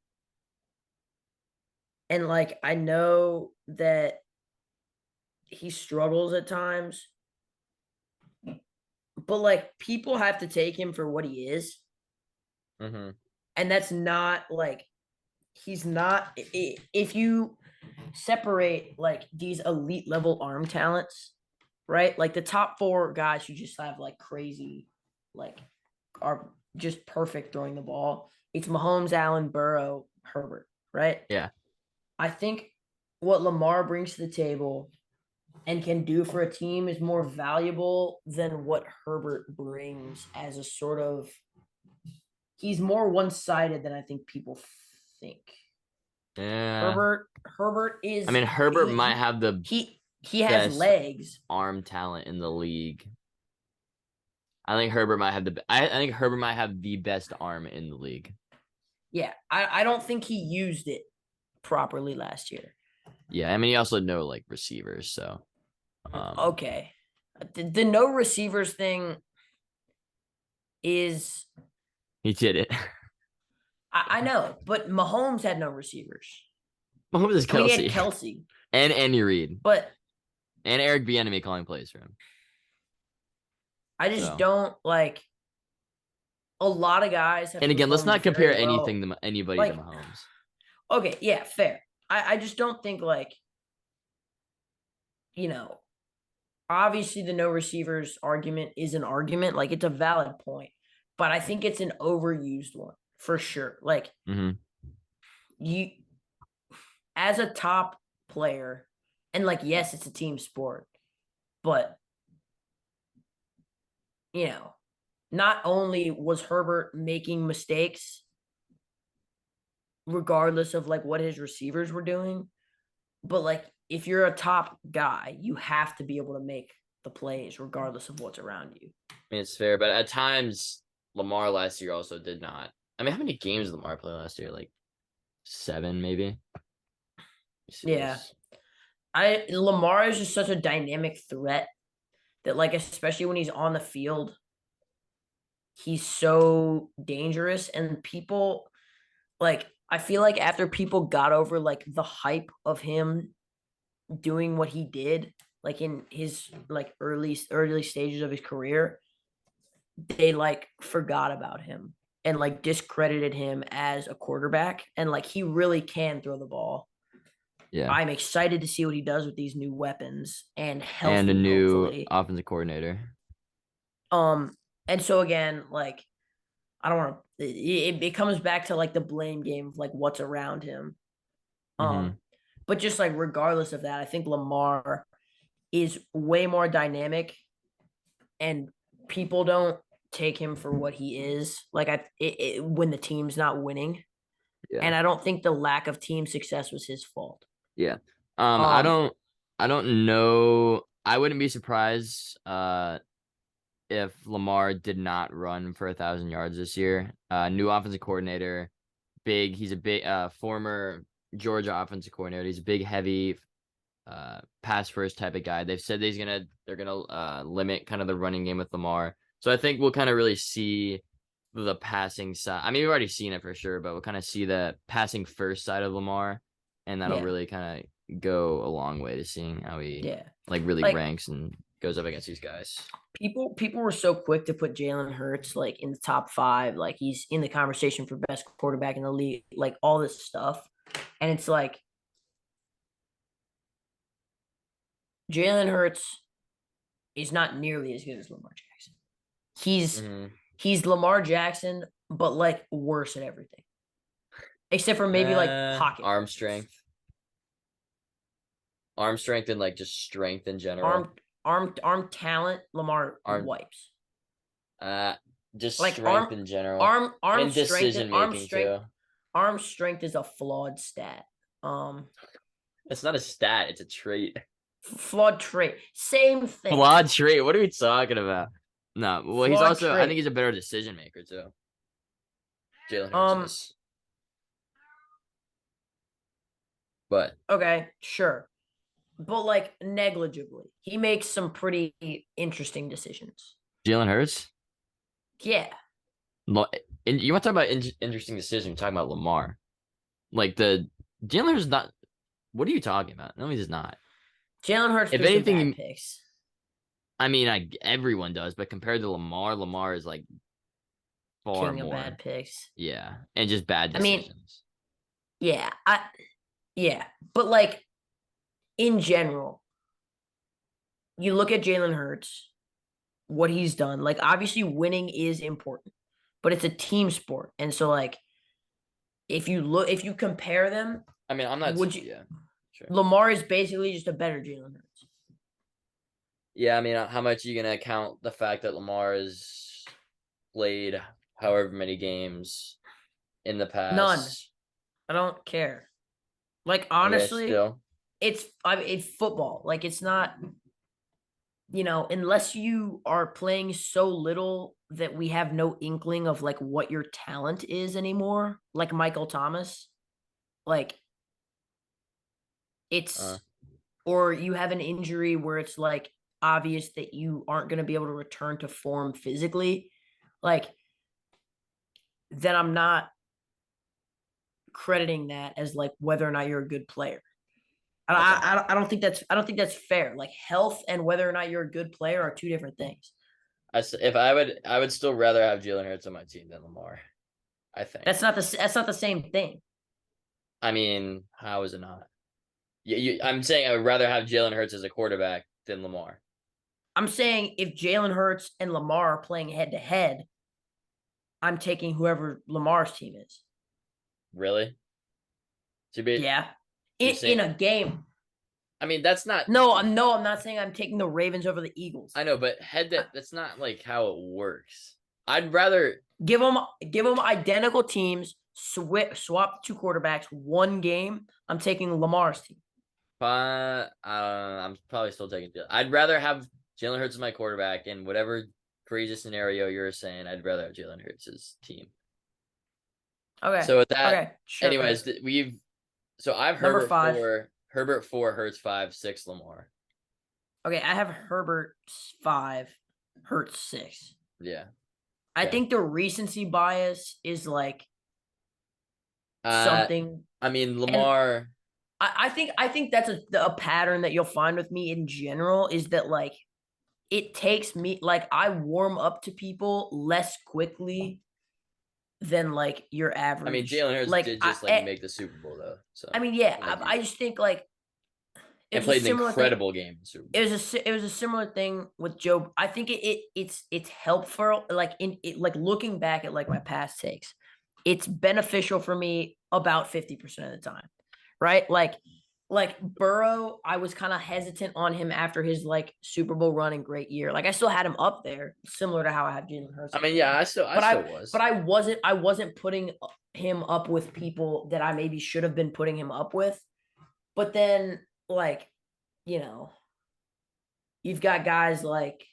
And like, I know that he struggles at times. But like, people have to take him for what he is. Mm-hmm. And that's not like, he's not, if you separate like these elite level arm talents, right? Like the top 4 guys who just have like crazy, like are just perfect throwing the ball. It's Mahomes, Allen, Burrow, Herbert, right? Yeah. I think what Lamar brings to the table and can do for a team is more valuable than what Herbert brings as a sort of, he's more one-sided than I think people think. Yeah. Herbert is, I mean, Herbert might have the he has legs, arm talent in the league. I think Herbert might have I think Herbert might have the best arm in the league. Yeah, I don't think he used it properly last year. Yeah, I mean, he also had no like receivers, so okay. The no receivers thing is, he did it. I know, but Mahomes had no receivers. Mahomes is Kelce. I mean, he had Kelce and Andy Reid, but and Eric Bieniemy calling plays for him. I just don't like. A lot of guys have. And again, let's not compare anything to anybody like, to Mahomes. Okay, yeah, fair. I just don't think like, you know, obviously the no receivers argument is an argument. Like, it's a valid point, but I think it's an overused one for sure. Like, you, as a top player, and like, yes, it's a team sport, but you know, not only was Herbert making mistakes, regardless of like what his receivers were doing, but like, if you're a top guy, you have to be able to make the plays regardless of what's around you. I mean, it's fair, but at times Lamar last year also did not. I mean, how many games did Lamar play last year? Like 7, maybe. Yeah. Lamar is just such a dynamic threat that, like, especially when he's on the field, he's so dangerous. And people, like, I feel like after people got over like the hype of him doing what he did, like in his like early stages of his career, they like forgot about him and like discredited him as a quarterback. And like, he really can throw the ball. Yeah, I'm excited to see what he does with these new weapons and healthy, and a new hopefully. offensive coordinator. And so again, like, I don't want to. It comes back to like the blame game of like what's around him. But just like regardless of that, I think Lamar is way more dynamic, and people don't take him for what he is. Like, when the team's not winning, and I don't think the lack of team success was his fault. Yeah. I don't know. I wouldn't be surprised if Lamar did not run for 1,000 yards this year. New offensive coordinator, he's a big former Georgia offensive coordinator. He's a big, heavy pass first type of guy. They've said they're gonna limit kind of the running game with Lamar. So I think we'll kind of really see the passing side. I mean, we've already seen it for sure, but we'll kind of see the passing first side of Lamar. and that'll really kind of go a long way to seeing how he really ranks and goes up against these guys. People were so quick to put Jalen Hurts like in the top 5, like he's in the conversation for best quarterback in the league, like all this stuff, and it's like Jalen Hurts is not nearly as good as Lamar Jackson. He's Lamar Jackson, but like worse at everything, except for maybe like pocket arm strength, and like just strength in general. Arm talent, Lamar wipes. Just like strength in general. Arm and strength decision making too. Arm strength is a flawed stat. It's not a stat, it's a trait. Flawed trait. Same thing. Flawed trait. What are we talking about? No, well, he's also I think he's a better decision maker too. Jalen Hurts is. But okay, sure. But like negligibly. He makes some pretty interesting decisions. Jalen Hurts? Yeah. You want to talk about interesting decisions? You're talking about Lamar. Like the Jalen Hurts is not. What are you talking about? No, he's not. Jalen Hurts. If anything, picks. I mean, everyone does, but compared to Lamar is like far King more of bad picks. Yeah, and just bad decisions. Yeah, but like in general, you look at Jalen Hurts, what he's done. Like obviously, winning is important, but it's a team sport, and so like if you compare them, I mean, I'm not. Yeah, sure. Lamar is basically just a better Jalen Hurts. Yeah, I mean, how much are you gonna count the fact that Lamar has played however many games in the past? None. I don't care. Like honestly, it's football. Like it's not, unless you are playing so little that we have no inkling of like what your talent is anymore. Like Michael Thomas, like it's or you have an injury where it's like obvious that you aren't going to be able to return to form physically, like then I'm not crediting that as like whether or not you're a good player. I don't think that's fair. Like health and whether or not you're a good player are two different things. I would still rather have Jalen Hurts on my team than Lamar. I think that's not the same thing. I mean, how is it not? I'm saying I would rather have Jalen Hurts as a quarterback than Lamar. I'm saying if Jalen Hurts and Lamar are playing head to head, I'm taking whoever Lamar's team is. Really? Yeah. In a game. I mean, that's not. No, I'm not saying I'm taking the Ravens over the Eagles. I know, but that's not like how it works. I'd rather give them identical teams, swap 2 quarterbacks, 1 game. I'm taking Lamar's team. I'm probably still taking. I'd rather have Jalen Hurts as my quarterback, in whatever crazy scenario you're saying, I'd rather have Jalen Hurts' team. Okay. So with that, okay, sure. Anyways, I've Herbert 4, Herbert 4, Hurts 5, 6, Lamar. Okay, I have Herbert 5, Hurts 6. Yeah. I think the recency bias is like something. I mean, Lamar. I think that's a pattern that you'll find with me in general, is that like it takes me, like I warm up to people less quickly than like your average. I mean, Jalen Hurts did just make the Super Bowl though. So I mean, yeah, I just think like it played an incredible game in Super Bowl. It was a similar thing with Joe. I think it's helpful, like like looking back at like my past takes, it's beneficial for me about 50% of the time, right? Like Burrow, I was kind of hesitant on him after his like Super Bowl run and great year. Like I still had him up there, similar to how I have Jalen Hurts. I mean, yeah, I still was. But I wasn't putting him up with people that I maybe should have been putting him up with. But then, like, you've got guys like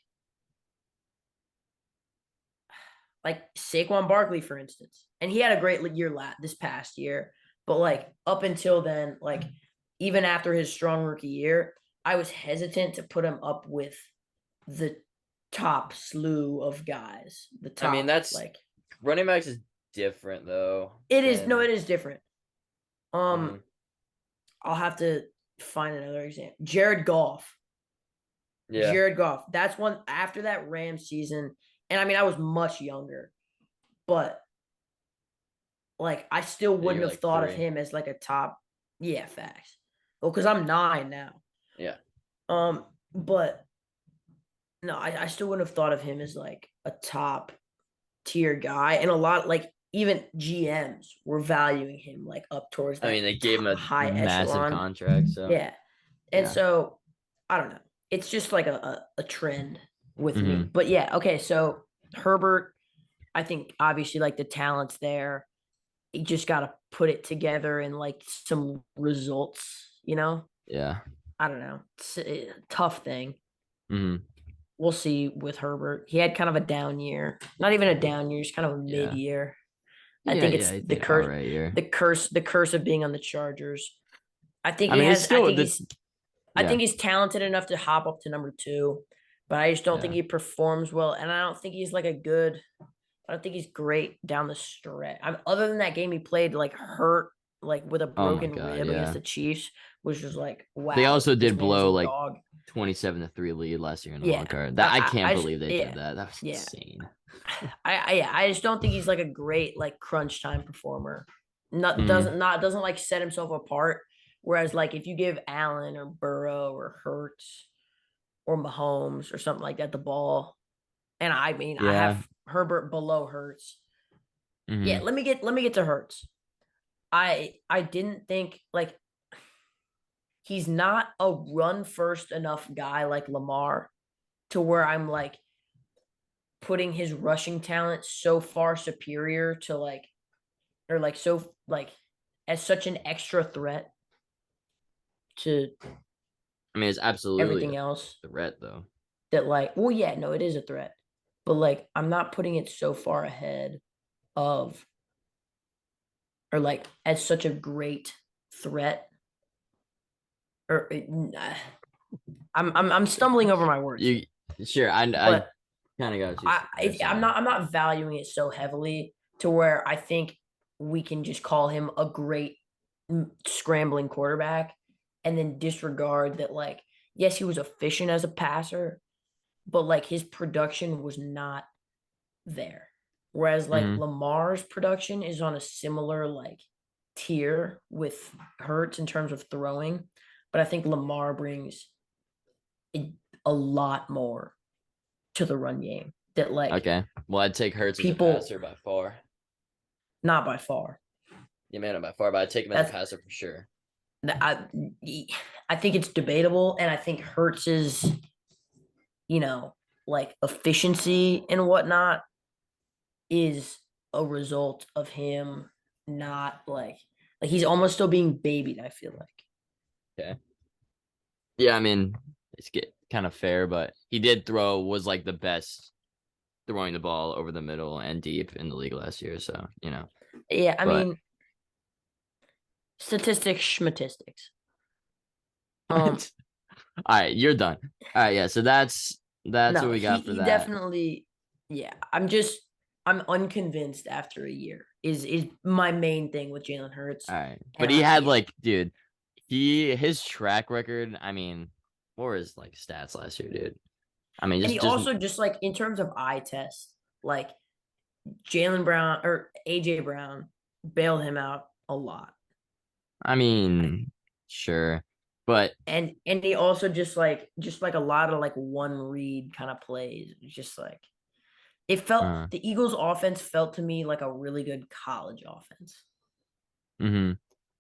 Saquon Barkley, for instance, and he had a great year this past year. But like up until then, like even after his strong rookie year, I was hesitant to put him up with the top slew of guys. The top, I mean, that's like running backs is different though. It is different. I'll have to find another example. Jared Goff. Yeah. Jared Goff. That's one after that Rams season. And I mean, I was much younger, but like I still wouldn't have thought of him as like a top. Yeah, facts. Well, because I'm 9 now. Yeah. But no, I still wouldn't have thought of him as like a top tier guy. And a lot like even GMs were valuing him like up towards that. I mean, they gave him a high massive echelon contract. So yeah. And so I don't know. It's just like a trend with me. But yeah, okay. So Herbert, I think obviously like the talent's there. You just got to put it together in like some results, you know? Yeah. I don't know. It's a tough thing. Mm-hmm. We'll see with Herbert. He had kind of a down year. Not even a down year, it's kind of a mid year. I think it's the curse, the curse of being on the Chargers. I think he has. I think he's talented enough to hop up to number 2, but I just don't think he performs well, and I don't think he's like a good. I don't think he's great down the stretch. Other than that game he played like hurt, like with a broken rib against the Chiefs, which was like wow. They also did blow like 27-3 lead last year in the wild card. That I can't believe they did that. That was insane. I just don't think he's like a great like crunch time performer. Doesn't like set himself apart. Whereas like if you give Allen or Burrow or Hurts or Mahomes or something like that the ball, and I mean I have Herbert below Hurts. Yeah, let me get to Hurts. I didn't think like he's not a run first enough guy like Lamar to where I'm like putting his rushing talent so far superior to like or like so like as such an extra threat to I mean it's absolutely everything else. Threat though. That like well yeah, no, it is a threat. But like I'm not putting it so far ahead of or like as such a great threat or I'm stumbling over my words. I kind of got you. I'm not valuing it so heavily to where I think we can just call him a great scrambling quarterback and then disregard that like yes he was efficient as a passer but like his production was not there. Whereas like Lamar's production is on a similar like tier with Hurts in terms of throwing, but I think Lamar brings a lot more to the run game. That like okay. Well, I'd take Hurts as a passer by far. Not by far. Yeah, man, not by far, but I'd take him as a passer for sure. I think it's debatable, and I think Hurts is, like efficiency and whatnot is a result of him not like he's almost still being babied, I feel like. Okay. Yeah, I mean, it's kind of fair, but he was like the best throwing the ball over the middle and deep in the league last year, so, Yeah, I mean, statistics. All right, you're done. All right, yeah, so that's what we got for that. Definitely, yeah. I'm unconvinced after a year is my main thing with Jalen Hurts. All right, but he had dude, his track record. I mean, what were his stats last year, dude? I mean, he also just like in terms of eye test, like Jalen Brown or AJ Brown bailed him out a lot. I mean, sure, but and he also just like a lot of like one read kind of plays. It's just like it felt the Eagles' offense felt to me like a really good college offense.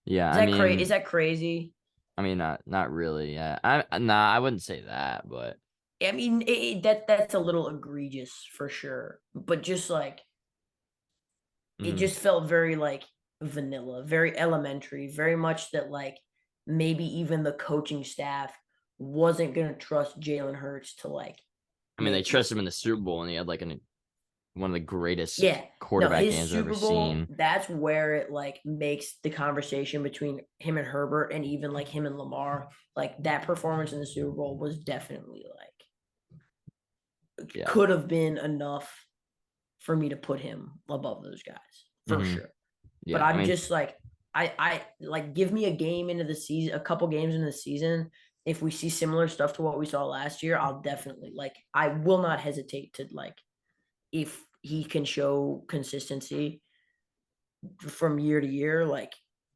Yeah, is that crazy? I mean, not really. Yeah, I wouldn't say that, but I mean that's a little egregious for sure. But just like it just felt very like vanilla, very elementary, very much that like maybe even the coaching staff wasn't gonna trust Jalen Hurts to like. I mean, they trust him in the Super Bowl, and he had like one of the greatest quarterback games I've ever seen. That's where it like makes the conversation between him and Herbert and even like him and Lamar, like that performance in the Super Bowl was definitely like could have been enough for me to put him above those guys for sure. Yeah, but I'm just like I like give me a game into the season, a couple games into the season. If we see similar stuff to what we saw last year, I'll definitely I will not hesitate to if he can show consistency from year to year,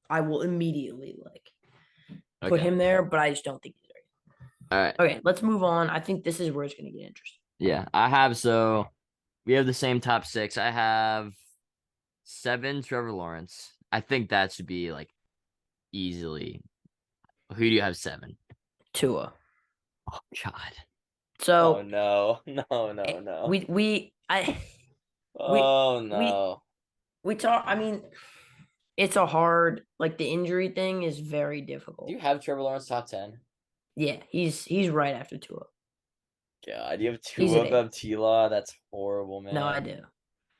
I will immediately put him there, but I just don't think he's there. All right. Okay, let's move on. I think this is where it's going to get interesting. Yeah, we have the same top 6. I have 7 Trevor Lawrence. I think that should be easily. Who do you have 7? Tua. Oh God. So oh no. No. We talk. I mean, it's a hard the injury thing is very difficult. Do you have Trevor Lawrence top 10? Yeah, he's right after Tua. God, you have Tua above T-Law? That's horrible, man. No, I do.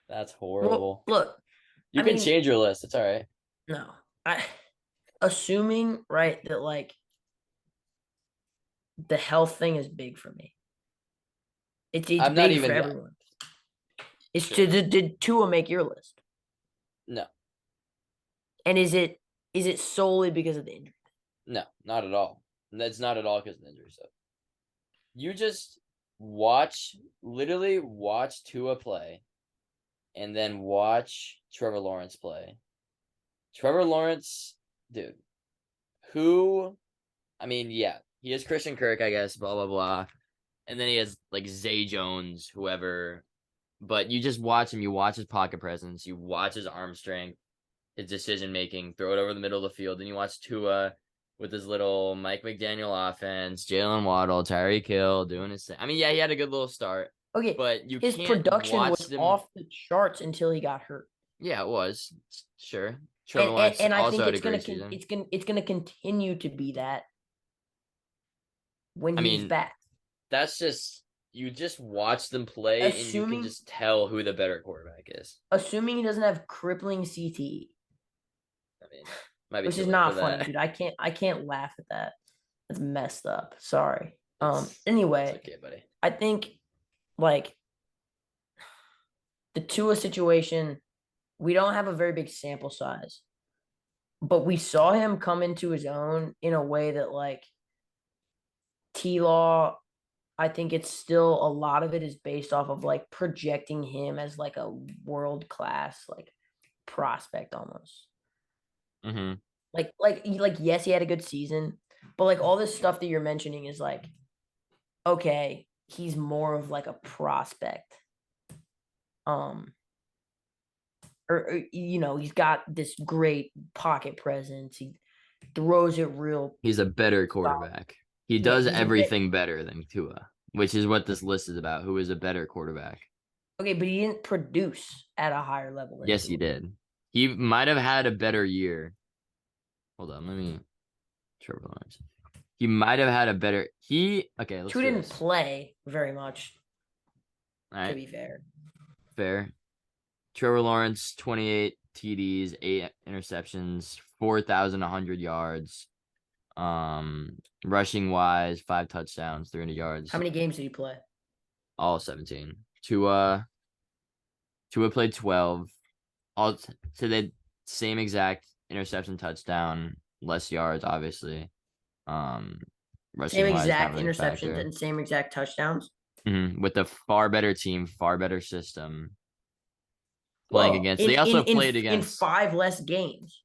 That's horrible. Well, look, you can change your list. It's all right. No, assuming right that the health thing is big for me. It's I'm big not even for everyone. It's sure. Did Tua make your list? No. And is it solely because of the injury? No, not at all. It's not at all because of the injury stuff. You just literally watch Tua play, and then watch Trevor Lawrence play. Trevor Lawrence, dude, yeah, he has Christian Kirk, I guess, blah, blah, blah. And then he has, Zay Jones, whoever. But you just watch him. You watch his pocket presence. You watch his arm strength, his decision-making, throw it over the middle of the field. Then you watch Tua with his little Mike McDaniel offense, Jalen Waddle, Tyreek Hill doing his thing. I mean, yeah, he had a good little start. Okay, but his production was off the charts until he got hurt. Yeah, it was. Sure. And I think it's gonna continue to be that when he's back. That's just you just watch them play and you can just tell who the better quarterback is. Assuming he doesn't have crippling CTE. Which is not funny, dude. I can't laugh at that. That's messed up. Sorry. Anyway, it's okay, buddy. I think the Tua situation, we don't have a very big sample size, but we saw him come into his own in a way that T-Law, I think it's still a lot of it is based off of projecting him as a world-class prospect almost. Mm-hmm. Yes, he had a good season, but all this stuff that you're mentioning is okay, he's more of a prospect. Or he's got this great pocket presence. He throws it real. He's a better quarterback. He does everything better than Tua, which is what this list is about. Who is a better quarterback? Okay, but he didn't produce at a higher level. Yes, he did. He might have had a better year. Hold on, Trevor Lawrence. He might have had a better. Let's Tua didn't play very much. All right. To be fair. Fair. Trevor Lawrence, 28 TDs, 8 interceptions, 4,100 yards. Rushing wise, 5 touchdowns, 300 yards. How many games did he play? All 17. Tua played 12. All to the same exact interception, touchdown, less yards, obviously. Same exact interceptions and same exact touchdowns. Mm-hmm. With a far better team, far better system. Playing against. They also played against 5 less games.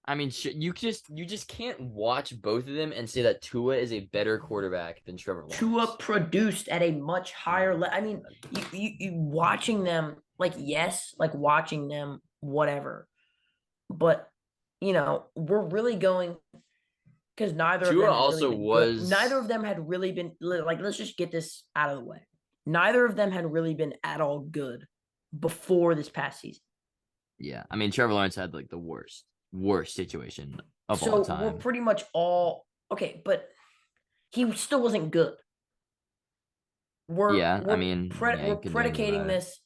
I mean, you just can't watch both of them and say that Tua is a better quarterback than Trevor Lawrence. Tua produced at a much higher level. I mean, you watching them watching them, whatever. But we're really going because neither Tua of them neither of them had really been let's just get this out of the way. Neither of them had really been at all good before this past season. Yeah, I mean, Trevor Lawrence had the worst situation of all time. So we're pretty much all okay, but he still wasn't good. We're predicating this.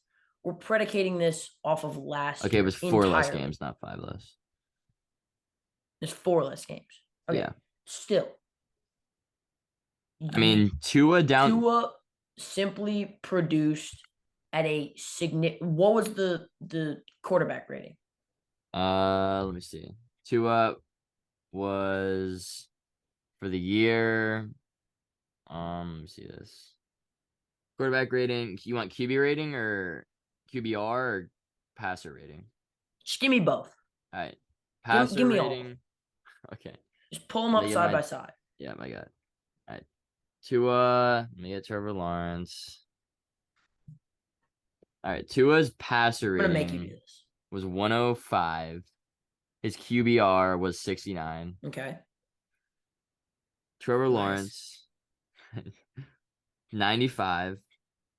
We're predicating this off of last. Okay, it was 4 less games, not 5 less. There's 4 less games. Okay. Yeah. Still. I mean, Tua simply produced at a significant. What was the quarterback rating? Let me see. Tua was for the year. Let me see this. Quarterback rating. You want QB rating or QBR or passer rating? Just give me both. All right. Give Passer me all. rating. Okay. Just pull them up side by side. Yeah, my God. All right. Tua. Let me get Trevor Lawrence. All right. Tua's passer I'm gonna make you rating do this. was 105. His QBR was 69. Okay. Trevor Nice. Lawrence, 95.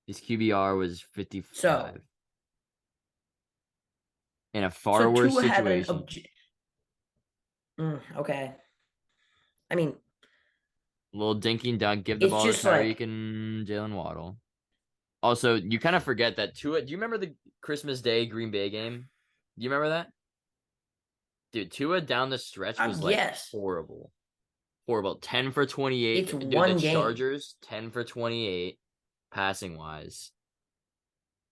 His QBR was 55. So, in a far worse Tua situation. Okay. I mean, Little dinky dunk, give the ball to Tyreek like, and Jalen Waddle. Also, you kind of forget that Tua. Do you remember the Christmas Day Green Bay game? Do you remember that? Dude, Tua down the stretch was like horrible. Horrible. 10 for 28. It's Dude, one the game. Chargers, 10 for 28, passing wise.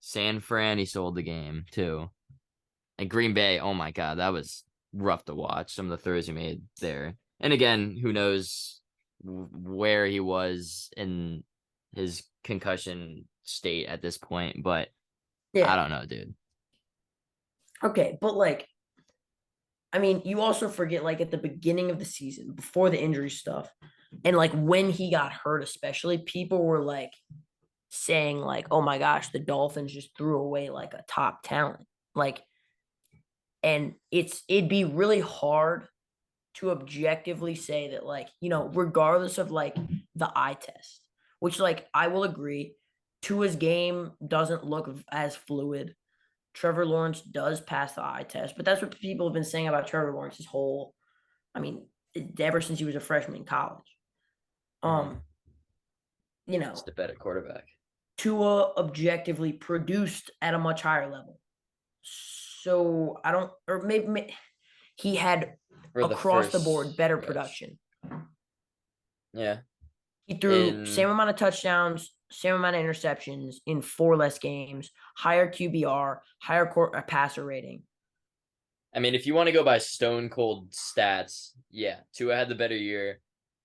San Fran, he sold the game too. And Green Bay, oh my God, that was rough to watch. Some of the throws he made there. And again, who knows where he was in his concussion state at this point, but I don't know, dude. Okay, but like, I mean, you also forget like at the beginning of the season, before the injury stuff, and like when he got hurt, especially, people were like saying like, "Oh my gosh, the Dolphins just threw away like a top talent." Like, and it'd be really hard to objectively say that, like, you know, regardless of like the eye test, which like I will agree, Tua's game doesn't look as fluid. Trevor Lawrence does pass the eye test, but that's what people have been saying about Trevor Lawrence's whole, I mean, ever since he was a freshman in college. You know, it's the better quarterback. Tua objectively produced at a much higher level. So I don't, or maybe he had across the board better production. Yeah. He threw same amount of touchdowns, same amount of interceptions in 4 less games, higher QBR, higher passer rating. I mean, if you want to go by stone cold stats, yeah, Tua had the better year.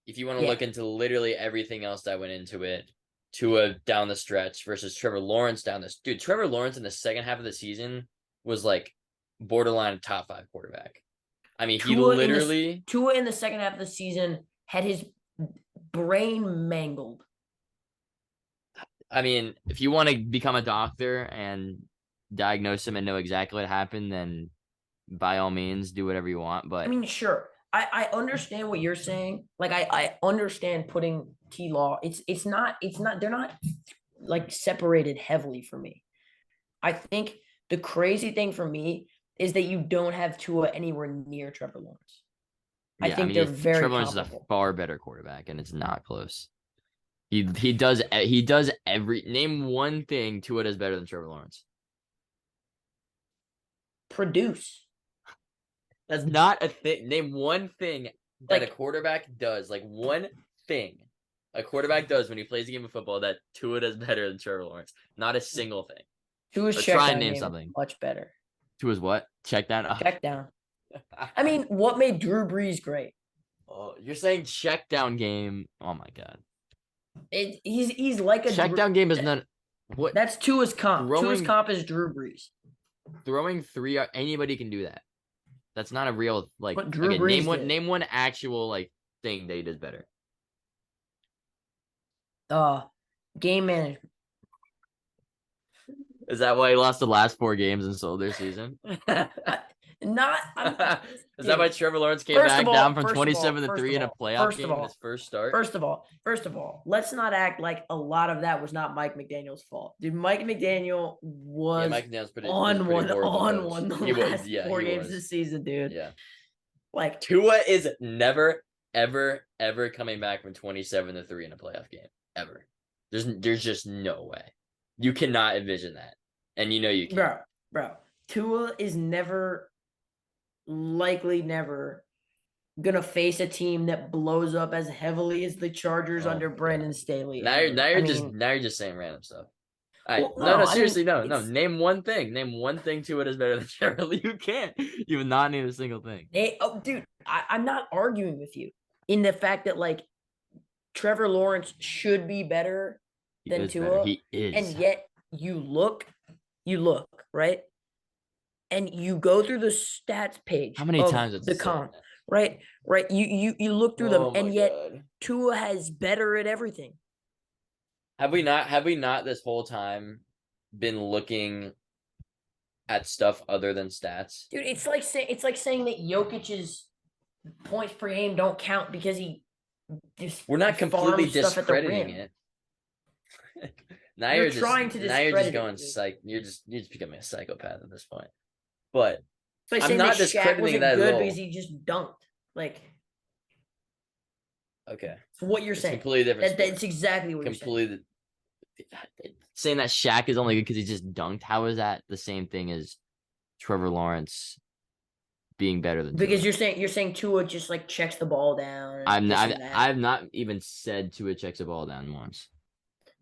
If you want to look into literally everything else that went into it, Tua down the stretch versus Trevor Lawrence down this. Dude, Trevor Lawrence in the second half of the season was like borderline top 5 quarterback. I mean, he literally Tua in the second half of the season had his brain mangled. I mean, if you want to become a doctor and diagnose him and know exactly what happened, then by all means do whatever you want. But I mean, sure. I understand what you're saying. Like I understand putting T-Law. It's not they're not like separated heavily for me. I think the crazy thing for me is that you don't have Tua anywhere near Trevor Lawrence. Yeah, I think they're very Trevor Lawrence is a far better quarterback, and it's not close. He does every name one thing Tua does better than Trevor Lawrence. Produce. That's not a thing. Name one thing that a quarterback does. Like one thing a quarterback does when he plays a game of football that Tua does better than Trevor Lawrence. Not a single thing. Tua's check down name something. Much better. Tua's what? Check down. Check down. I mean, what made Drew Brees great? Oh, you're saying check down game. Oh my God. He's like a check down game is not what. That's Tua's comp. Tua's comp is Drew Brees. Throwing 3, anybody can do that. That's not a real like. Okay, name one actual like thing that he does better. Game management. Is that why he lost the last 4 games and sold their season? Is that why Trevor Lawrence came back down from 27-3 in a playoff game in his first start? First of all, let's not act like a lot of that was not Mike McDaniel's fault. Dude, Mike McDaniel was on one the last 4 games this season, dude. Yeah. Like Tua is never, ever, ever coming back from 27-3 in a playoff game. Ever. There's just no way. You cannot envision that. And you know you can. Bro. Tua is never gonna face a team that blows up as heavily as the Chargers under Brandon Staley. Now you're just saying random stuff. All right. Well, No, I mean, seriously, no. Name one thing. Name one thing Tua is better than Trevor. You can't. You have not named a single thing. dude, I'm not arguing with you in the fact that like Trevor Lawrence should be better than Tua. He is. And yet you look, right? And you go through the stats page. How many times the comp, right? Right. You look through them, and yet Tua has better at everything. Have we not this whole time been looking at stuff other than stats? Dude, it's like saying that Jokic's points per game don't count because he just we're not completely discrediting it. Now you're just going psych. You're just becoming a psychopath at this point. But like I'm not discrediting that at all. Because he just dunked. Like, okay, so what you're saying? Completely different. That's exactly what you're saying. Saying that Shaq is only good because he just dunked. How is that the same thing as Trevor Lawrence being better than? Because Tua? You're saying Tua just like checks the ball down. I've not even said Tua checks the ball down once.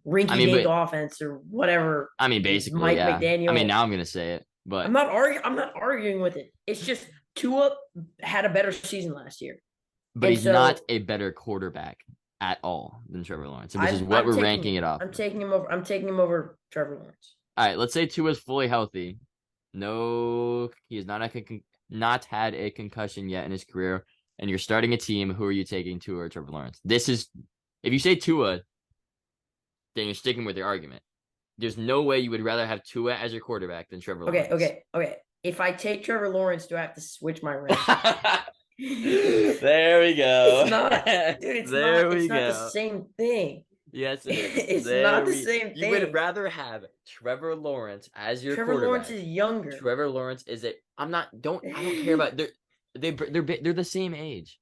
Rinky-dink offense or whatever. I mean, basically, Mike McDaniel. I mean, now I'm gonna say it, but I'm not arguing with it. It's just Tua had a better season last year, but he's not a better quarterback at all than Trevor Lawrence, which is what we're ranking it off. I'm taking him over Trevor Lawrence. All right, let's say Tua's fully healthy. No, he has not had a concussion yet in his career, and you're starting a team. Who are you taking, Tua or Trevor Lawrence? This is, if you say Tua, then you're sticking with your argument. There's no way you would rather have Tua as your quarterback than Trevor Lawrence. Okay. If I take Trevor Lawrence, do I have to switch my rank? There we go. It's not, dude. It's not the same thing. Yes, it is. It's not the same thing. You would rather have Trevor Lawrence as your quarterback. Trevor Lawrence is younger. Trevor Lawrence is a. I don't care about. They're the same age.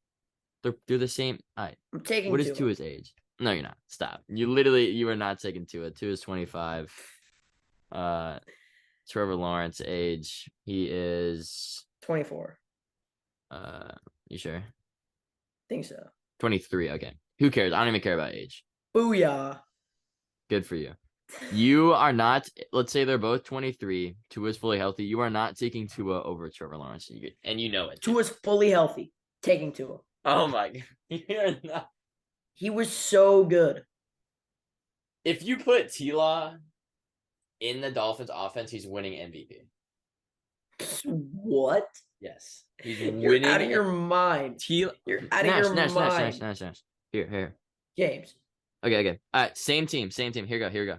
They're the same. All right. I'm taking. What is Tua's age? No, you're not. Stop. You are not taking Tua. Tua is 25. Trevor Lawrence age. He is 24. You sure? Think so. 23. Okay. Who cares? I don't even care about age. Booyah. Good for you. You are not. Let's say they're both 23. Tua's fully healthy. You are not taking Tua over Trevor Lawrence, and you know it. Tua's fully healthy. Taking Tua. Oh my God. You're not. He was so good. If you put T-Law in the Dolphins offense, he's winning MVP. What? Yes. He's winning. You're out of your mind. You're out of your mind. Nash. Here. James. Okay. All right, same team. Here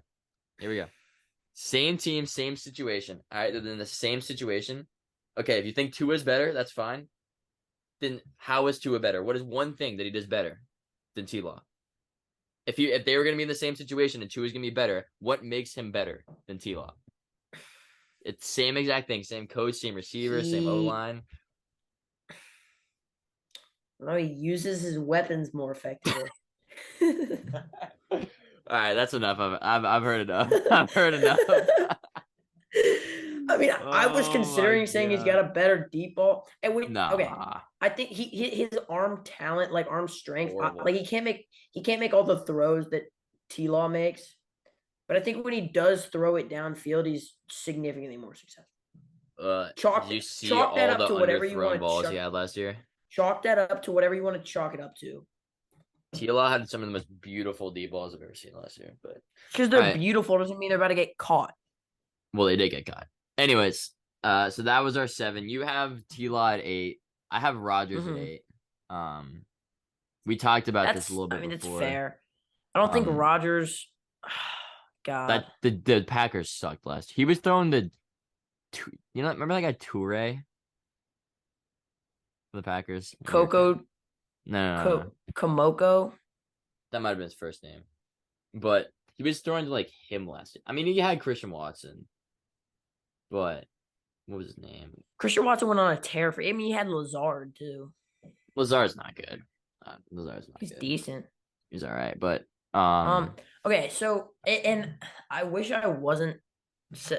we go. Same team, same situation. All right, they're in the same situation. Okay, if you think Tua is better, that's fine. Then how is Tua better? What is one thing that he does better than T-Law? If they were going to be in the same situation and Tua is going to be better, what makes him better than T-Law? It's same exact thing. Same coach, same receiver, same O-line. No, he uses his weapons more effectively. All right, that's enough of it. I've heard enough. I've heard enough. I mean, I was considering saying he's got a better deep ball. And okay, I think his arm talent, like arm strength, like he can't make all the throws that T-Law makes. But I think when he does throw it downfield, he's significantly more successful. Did you see all the underthrown balls he had last year? Chalk that up to whatever you want to chalk it up to. T-Law had some of the most beautiful deep balls I've ever seen last year, but because they're beautiful doesn't mean they're about to get caught. Well, they did get caught. Anyways, so that was our 7. You have T-Law at 8. I have Rodgers at 8. We talked about this a little bit before. It's fair. I don't think Rodgers. God, the Packers sucked last. He was throwing remember that guy Toure for the Packers? Coco. No. Komoko. That might have been his first name, but he was throwing to like him last year. I mean, he had Christian Watson, but what was his name? Christian Watson went on a tear for. I mean, he had Lazard too. Lazard's not good. He's decent. He's all right, but Okay, so and I wish I wasn't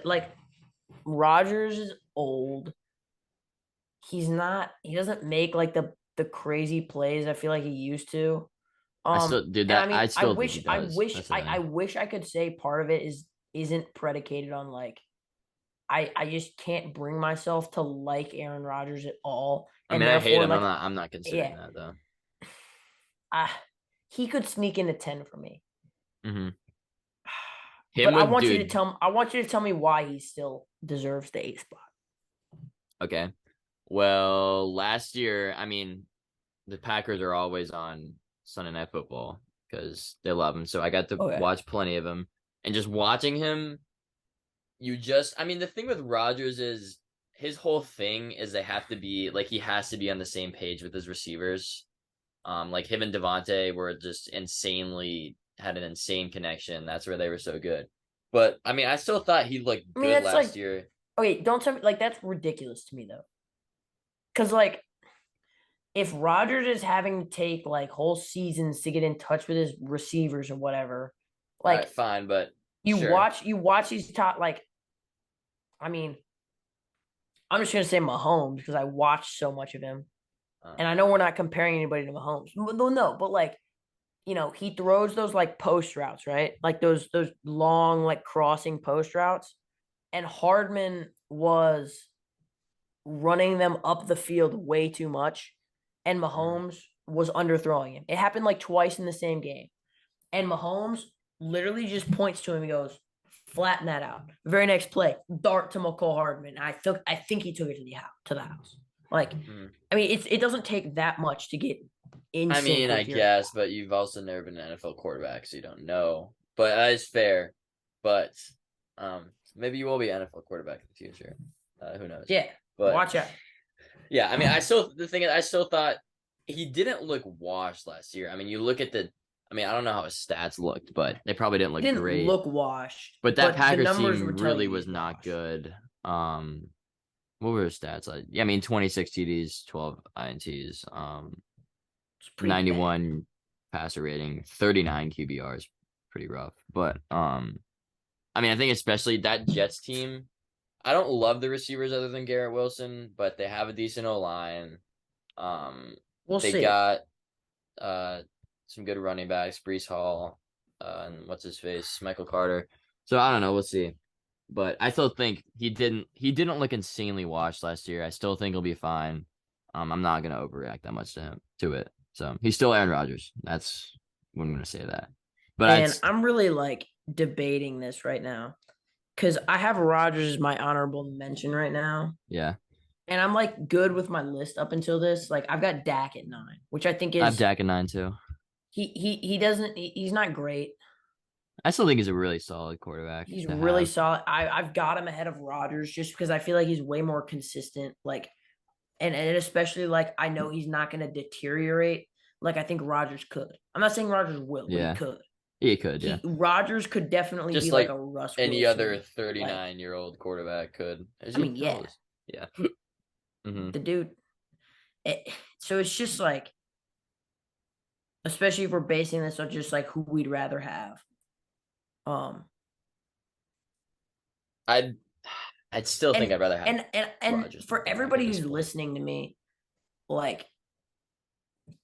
like Rodgers is old. He doesn't make like the crazy plays I feel like he used to. I still do that. I wish I could say part of it is isn't predicated on like I just can't bring myself to like Aaron Rodgers at all. I And mean, I hate therefore, him. like, I'm not considering yeah, that though. he could sneak into 10 for me. Mm-hmm. But Him with dude. I want you to tell me why he still deserves the 8th spot. Okay. Well, last year, I mean, the Packers are always on Sunday Night Football because they love him. So I got to Okay. watch plenty of him. And just watching him, I mean, the thing with Rodgers is his whole thing is they have to be like he has to be on the same page with his receivers. Like him and Devontae were just insanely had an insane connection. That's where they were so good. But I mean, I still thought he looked I mean, good that's last like, year. okay, don't tell me, like, that's ridiculous to me, though. Because, like, if Rodgers is having to take, like, whole seasons to get in touch with his receivers or whatever, All right, like, fine, but sure. you watch these top, like, I mean, I'm just going to say Mahomes because I watched so much of him. And I know we're not comparing anybody to Mahomes. No, but, like, he throws those, like, post routes, right? Like, those long, like, crossing post routes. And Hardman was running them up the field way too much, and Mahomes was underthrowing him. It happened like twice in the same game. And Mahomes literally just points to him and goes, flatten that out. Very next play, dart to McCall Hardman. I think he took it to the house. Like, I mean, it doesn't take that much to get in I sync mean, I with your guess, but you've also never been an NFL quarterback, so you don't know. But that is fair. But maybe you will be an NFL quarterback in the future. Who knows? Yeah. But Watch out. yeah, I mean, the thing is, I still thought he didn't look washed last year. I mean, you look at I mean, I don't know how his stats looked, but they probably didn't He look didn't great. look washed, But that but the Packers numbers team would tell really you was he's not washed. good. What were his stats? I mean, 26 TDs, 12 INTs, It's pretty bad. 91 passer rating, 39 QBRs, pretty rough. But I mean, I think especially that Jets team. I don't love the receivers other than Garrett Wilson, but they have a decent O line. Um, We'll they see. got uh some good running backs, Brees Hall, and what's his face, Michael Carter. So I don't know, we'll see. But I still think he didn't look insanely washed last year. I still think he'll be fine. I'm not gonna overreact that much to it. So he's still Aaron Rodgers. That's what I'm gonna say that. But And I'm really like debating this right now because I have Rodgers as my honorable mention right now. yeah, And I'm like good with my list up until this. Like I've got Dak at 9, which I think I have is Dak at 9 too. he's not great. I still think he's a really solid quarterback He's to really have. solid. I've got him ahead of Rodgers just because I feel like he's way more consistent. Like and especially like I know he's not going to deteriorate like I think Rodgers could. I'm not saying Rodgers will, but he Yeah, could. he could. Yeah, Rodgers could definitely just be like like a Russ any other Wilson. Like 39-year-old quarterback could. Is I he? mean, How yeah, old is? Yeah. the dude. So it's just like, especially if we're basing this on just like who we'd rather have. Um, I'd I'd still think and I'd rather have and Rodgers than for Dak at everybody this who's point. listening to me, like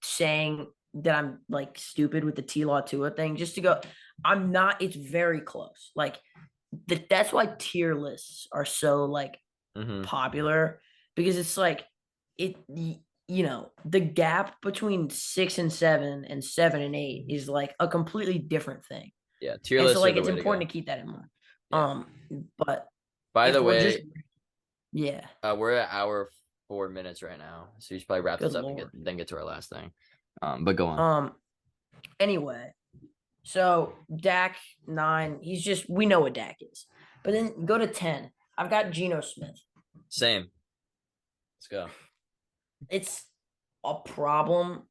saying that I'm like stupid with the T Law Tua thing, just to go, I'm not. It's very close. Like that's why tier lists are so like popular because it's like it the gap between 6 and 7 and 7 and 8 is like a completely different thing. Yeah, tier And so lists are like the it's way to go. important to keep that in mind. Yeah. But By the if we're just way, yeah, we're at hour 4 minutes right now, so you should probably wrap good this up and lord. then get to our last thing. But go on. Anyway, so Dak 9, we know what Dak is. But then go to 10. I've got Geno Smith. Same. Let's go. It's a problem.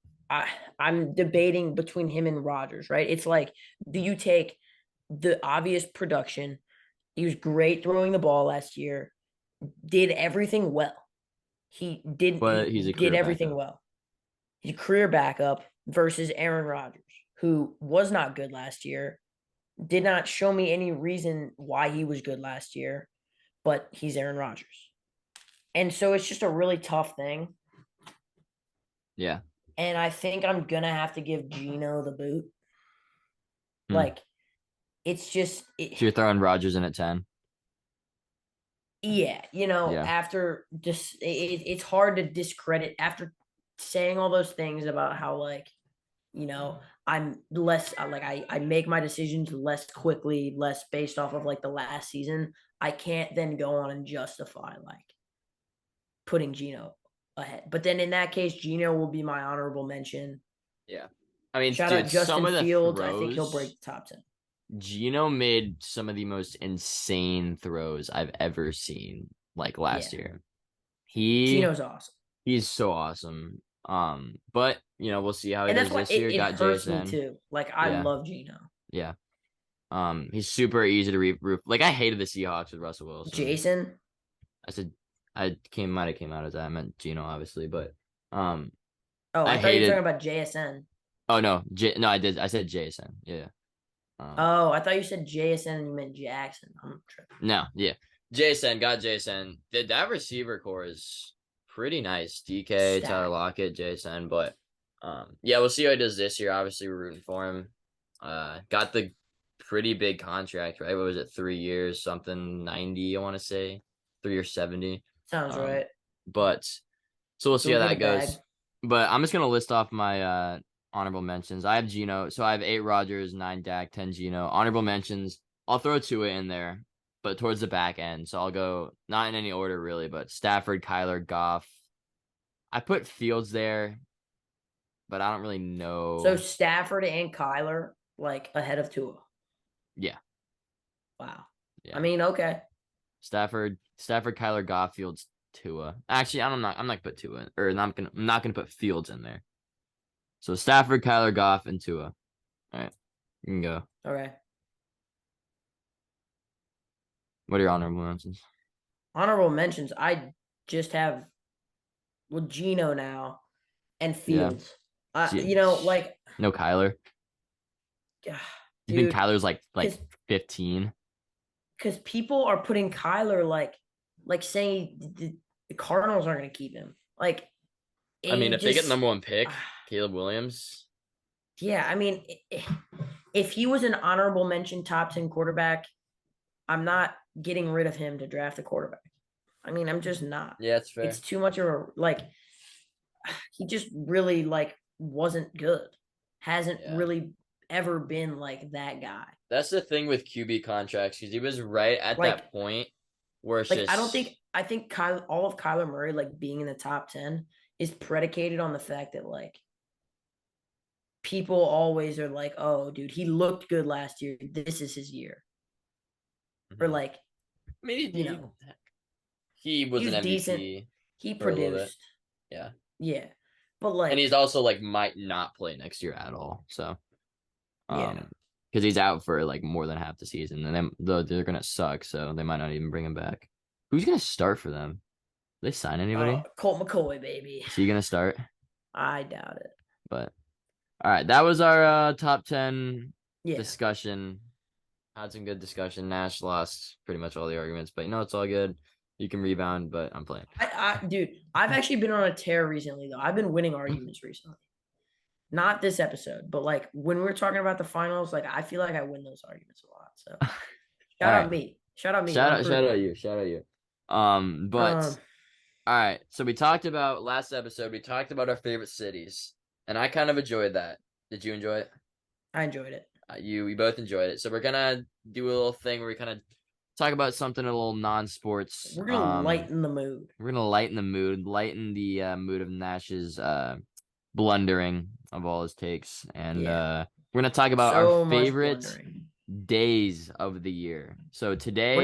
I'm debating between him and Rodgers, right? It's like, do you take the obvious production? He was great throwing the ball last year, did everything well. But he's He a did career everything backup. well. He's a career backup versus Aaron Rodgers, who was not good last year, did not show me any reason why he was good last year, but he's Aaron Rodgers. And so it's just a really tough thing. Yeah. And I think I'm gonna have to give Geno the boot. Hmm. Like it's just So you're throwing Rodgers in at 10? yeah, Yeah. after just it's hard to discredit after saying all those things about how like, I'm less like I make my decisions less quickly, less based off of like the last season. I can't then go on and justify like putting Gino ahead. But then in that case, Gino will be my honorable mention. Yeah. I mean, Shout out dude, some Justin of the Fields. I think he'll break throws, the top 10. Gino made some of the most insane throws I've ever seen, like last Yeah. year. He Gino's awesome. he's so awesome. But we'll see how he And that's does why this it, year. it Got hurts me Jason. too. Like I Yeah, love Gino. yeah. He's super easy to roof. Like I hated the Seahawks with Russell Wilson. Jason. I said might have came out as that. I meant Gino, obviously, but Oh, I I thought you were talking hated. about JSN. Oh no, no, I did. I said Jason. Yeah. Um, Oh, I thought you said JSN and you meant Jackson. I'm tripping. no, yeah. Jason got Jason. That receiver core is pretty nice. DK, Tyler Stacked. Lockett, Jason, but yeah, we'll see how he does this year. Obviously, we're rooting for him. Got the pretty big contract, right? What was it? 3 years, something 90, I want to say, 3 or 70. Sounds Um, right. but so we'll see Go how get a that bag. goes. But I'm just gonna list off my honorable mentions. I have Gino, so I have 8 Rodgers, 9 Dak, 10 Gino. Honorable mentions. I'll throw Tua in there, but towards the back end. So I'll go not in any order really, but Stafford, Kyler, Goff. I put Fields there, but I don't really So know. Stafford and Kyler like ahead of Tua. Yeah, Wow. I yeah. mean, okay. Stafford, Kyler, Goff, Fields, Tua. Actually, I'm not gonna put Tua in, or I'm not gonna put Fields in there. So Stafford, Kyler, Goff, and Tua. All right, you can go. Okay. What are your honorable mentions? Honorable mentions. I just have Gino now and Yeah. Fields. See, Like, no Kyler. You think dude, Kyler's like because 15? people are putting Kyler like saying the Cardinals aren't going to keep him. Like, I mean, it if they get the just, number one pick, Caleb Williams. yeah. I mean, if he was an honorable mention top 10 quarterback, I'm not getting rid of him to draft a quarterback. I mean, I'm just not. Yeah, that's It's fair. too much of a like. He just really like wasn't good. Hasn't Yeah. really ever been like that guy. That's the thing with QB contracts because he was right at Like, that point where it's I don't just think all of Kyler Murray like being in the top 10 is predicated on the fact that like people always are like, oh, dude, he looked good last year. This is his year. Or Mhm. like, I mean, you know, he he was an was decent. MVP He for a little bit. produced. Yeah. Yeah. But And like, he's also like might not play next year at all. So yeah. because he's out for like more than half the season, and then they're gonna suck, so they might not even bring him back. Who's gonna start for them? They sign anybody? Colt McCoy, baby. Is he gonna start? I doubt it. But all right, that was our top 10 Yeah. discussion. Had some good discussion. Nash lost pretty much all the arguments, but it's all good. You can rebound, but I'm playing. Dude, I've actually been on a tear recently though. I've been winning arguments recently. Not this episode, but like when we were talking about the finals, like I feel like I win those arguments a lot. So All shout out right. me. Shout out me. Shout I'm out, shout improving. out you, shout out you. But Um, all right. So we talked about last episode. We talked about our favorite cities, and I kind of enjoyed that. Did you enjoy it? I enjoyed it. We both enjoyed it. So we're gonna do a little thing where we kind of talk about something a little non-sports. We're gonna lighten the mood. We're gonna lighten the mood, lighten the mood of Nash's blundering of all his takes, and Yeah. we're gonna talk about our So much favorite blundering. days of the year. So today,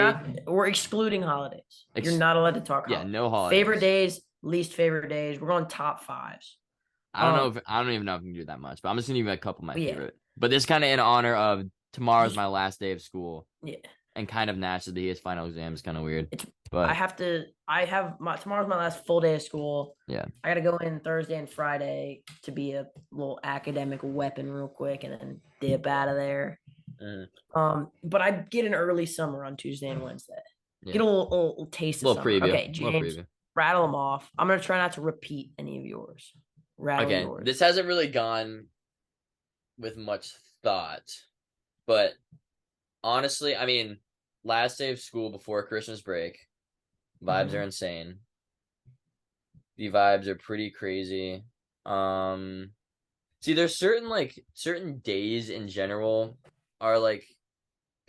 We're excluding holidays. You're ex- not allowed to talk yeah, holidays. no Favorite holidays. days, least favorite days. We're going top fives. I don't even know if we can do that much, but I'm just gonna give you a couple of my Yeah. favorite. But this kind of in honor of tomorrow's my last day of school, Yeah. and kind of Nash's his final exam is kind of weird. I But have tomorrow's my last full day of school. yeah, I gotta go in Thursday and Friday to be a little academic weapon real quick and then dip out of there. But I get an early summer on Tuesday and Wednesday. yeah. Get a little taste of Little summer. preview. Okay, Little James, preview. rattle them off. I'm gonna try not to repeat any of yours. Rattle Okay, yours. this hasn't really gone with much thought, but Honestly, I mean, last day of school before Christmas break, vibes are insane. The vibes are pretty crazy. See, there's certain days in general are like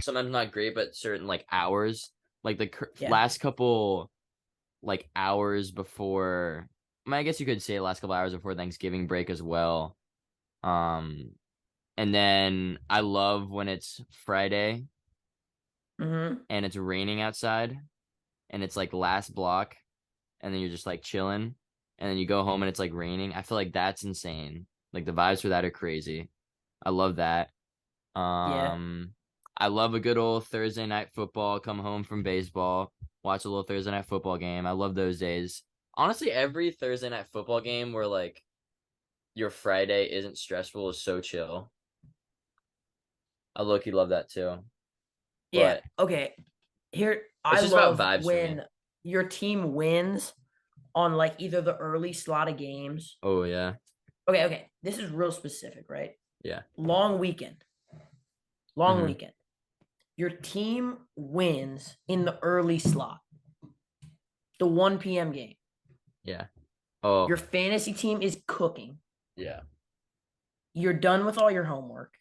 sometimes not great, but certain like hours, like the last couple like hours before. I mean, I guess you could say last couple hours before Thanksgiving break as well. Um, and then I love when it's Friday and it's raining outside and it's like last block and then you're just like chilling and then you go home and it's like raining. I feel like that's insane. Like the vibes for that are crazy. I love that. Yeah. I love a good old Thursday night football, come home from baseball, watch a little Thursday night football game. I love those days. Honestly, every Thursday night football game where like your Friday isn't stressful is so chill. I low-key love that too. Yeah. But Okay. Here, it's I just about love vibes for me. when your team wins on like either the early slot of games. Oh yeah. Okay. This is real specific, right? Yeah. Long weekend. Weekend. Your team wins in the early slot. The 1 p.m. game. Yeah. Oh. Your fantasy team is cooking. Yeah. You're done with all your homework.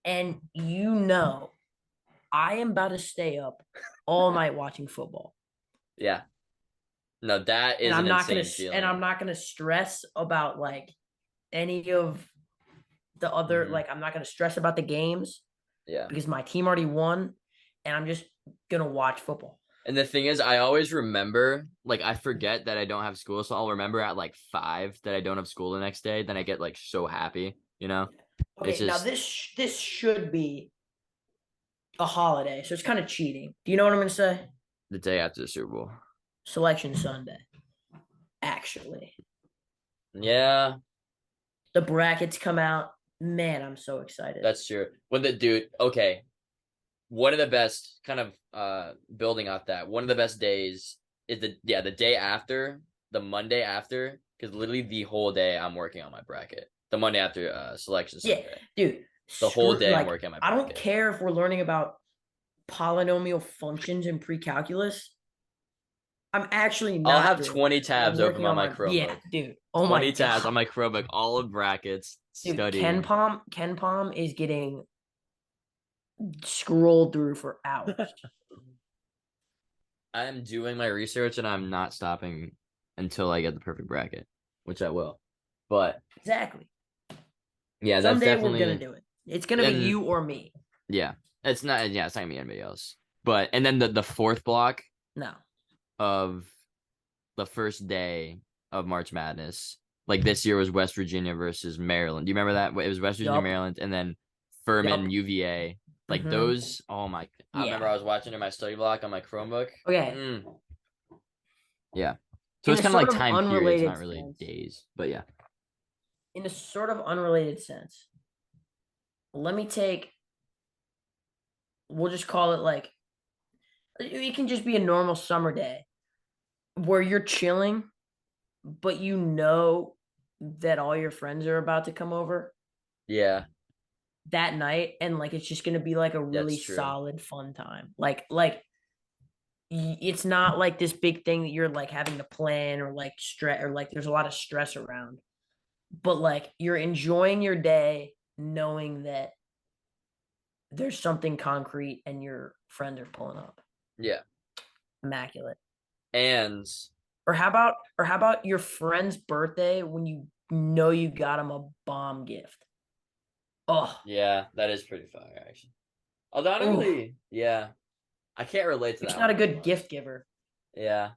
And you know I am about to stay up all night watching football. Yeah. No, that is And an insane feeling. I'm not gonna stress about like any of the other like I'm not gonna stress about the games. Yeah. Because my team already won and I'm just gonna watch football. And the thing is, I always remember, like, I forget that I don't have school, so I'll remember at like 5 that I don't have school the next day. Then I get like so happy, you know? Okay, It's now just this should be a holiday, so it's kind of cheating. Do you know what I'm gonna say? the day after the Super Bowl. Selection Sunday. Actually, Yeah, the brackets come out. Man, I'm so excited. that's true. When the dude, okay, one of the best kind of building off that, one of the best days is the day after, the Monday after, because literally the whole day I'm working on my bracket. The Monday after selection Sunday. Yeah, dude. The whole day like, I'm working on my bracket. I don't bracket. care if we're learning about polynomial functions in pre-calculus. I'm actually not. I'll have doing 20 that. tabs I'm open working on on my my Chromebook. yeah, dude. Oh 20 my tabs god. on my Chromebook, all of brackets, Dude, studying. Ken Palm is getting scrolled through for hours. I'm doing my research and I'm not stopping until I get the perfect bracket, which I will. But exactly. yeah, that's Someday definitely we're gonna do it. It's gonna be you or me. Yeah. It's not gonna be anybody else. But and then the fourth block No. of the first day of March Madness. Like this year was West Virginia versus Maryland. Do you remember that? It was West Virginia, Maryland, and then Furman, UVA. Like those, oh my! I remember I was watching in my study block on my Chromebook. Okay. Yeah. So it's kind of like time periods, not really days, but yeah. In a sort of unrelated sense, let me take. We'll just call it like. It can just be a normal summer day, where you're chilling, but you know that all your friends are about to come over. Yeah. That night, and like it's just gonna be like a really solid, fun time. Like it's not like this big thing that you're like having to plan or like stress or like there's a lot of stress around. But like you're enjoying your day knowing that there's something concrete and your friends are pulling up. Yeah. Immaculate. And or how about your friend's birthday when you know you got him a bomb gift? Oh. Yeah, that is pretty fire actually. Although I don't really, yeah. I can't relate to that. It's not a good gift giver. Yeah.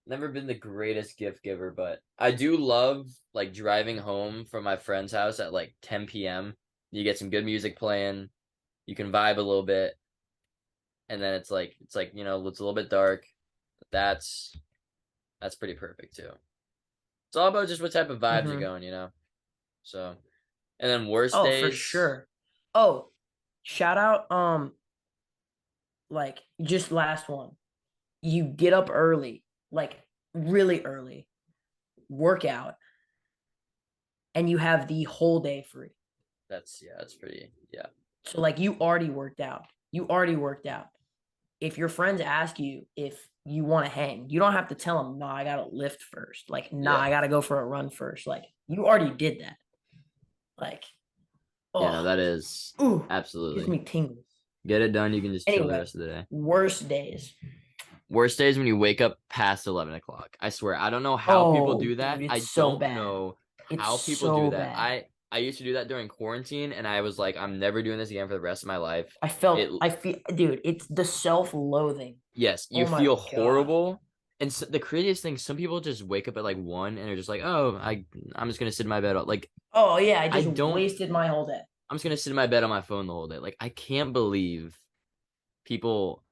Never been the greatest gift giver, but I do love like driving home from my friend's house at like 10 p.m. You get some good music playing, you can vibe a little bit, and then it's like it's a little bit dark. That's pretty perfect too. It's all about just what type of vibes you're going, So, and then worst days. Oh, for sure. Oh, shout out like just last one. You get up early, like really early, workout, and you have the whole day free. That's pretty, yeah. So like you already worked out. You already worked out. If your friends ask you if you want to hang, you don't have to tell them, "Nah, I gotta lift first." Like, "Nah, I gotta go for a run first." Like, you already did that. Like, Yeah, no, oh, that is ooh, gives absolutely. me tingles. Get it done. You can just chill the Anyway, rest of the day. worst days. Worst days when you wake up past 11 o'clock. I swear, I don't know how people Oh, do that. dude, it's I so don't bad. know It's how people do so that. bad. I used to do that during quarantine, and I was like, I'm never doing this again for the rest of my life. It I feel, dude, it's the self-loathing. Yes, you Oh my feel God. horrible. And so, the craziest thing, some people just wake up at like 1 and they're just like, oh, I'm just gonna sit in my bed. Like Oh yeah, I I just don't. wasted my whole day. I'm just gonna sit in my bed on my phone the whole day. Like I can't believe people,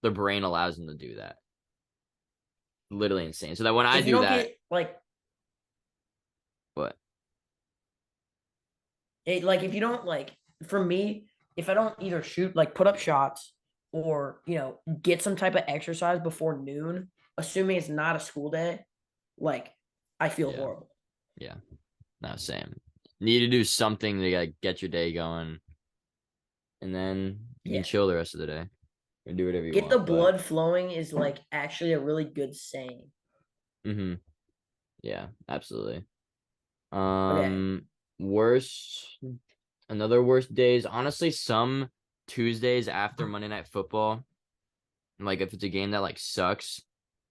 their brain allows them to do that. Literally insane. So that when I If you do don't that, get like what? like if you don't like for me, if I don't either shoot like put up shots or get some type of exercise before noon, assuming it's not a school day, like I feel Yeah, horrible. yeah. No, same. Need to do something to like get your day going, and then you can Yeah. chill the rest of the day or do whatever you Get the want. But blood flowing is like actually a really good saying. mm-hmm. Yeah, absolutely. Okay. Worst, another worst days. Honestly, some Tuesdays after Monday Night Football, like if it's a game that like sucks,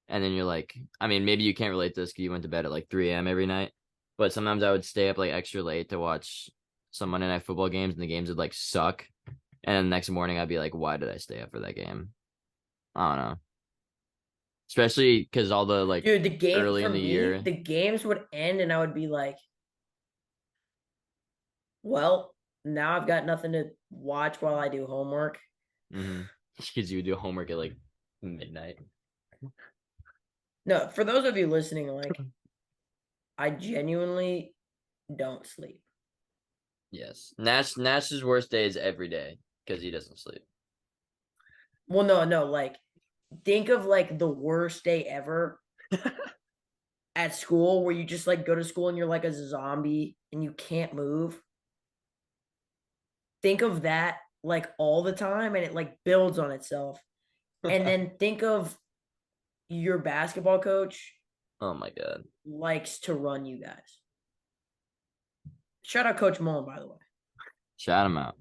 and then you're like, I mean, maybe you can't relate to this because you went to bed at like 3 a.m. every night, but sometimes I would stay up like extra late to watch some Monday Night Football games, and the games would like suck, and then the next morning I'd be like, why did I stay up for that game? I don't know. Especially because all the like Dude, the game early for in the me, year. the games would end and I would be like, well, now I've got nothing to watch while I do homework. Mm-hmm. Because you would do homework at like midnight. No, for those of you listening, like I genuinely don't sleep. Yes. Nash's worst day is every day because he doesn't sleep. Well, no, like think of like the worst day ever at school where you just like go to school and you're like a zombie and you can't move. Think of that like all the time and it like builds on itself. And then think of your basketball coach Oh my God. likes to run you guys. Shout out Coach Mullen, by the way. Shout him out.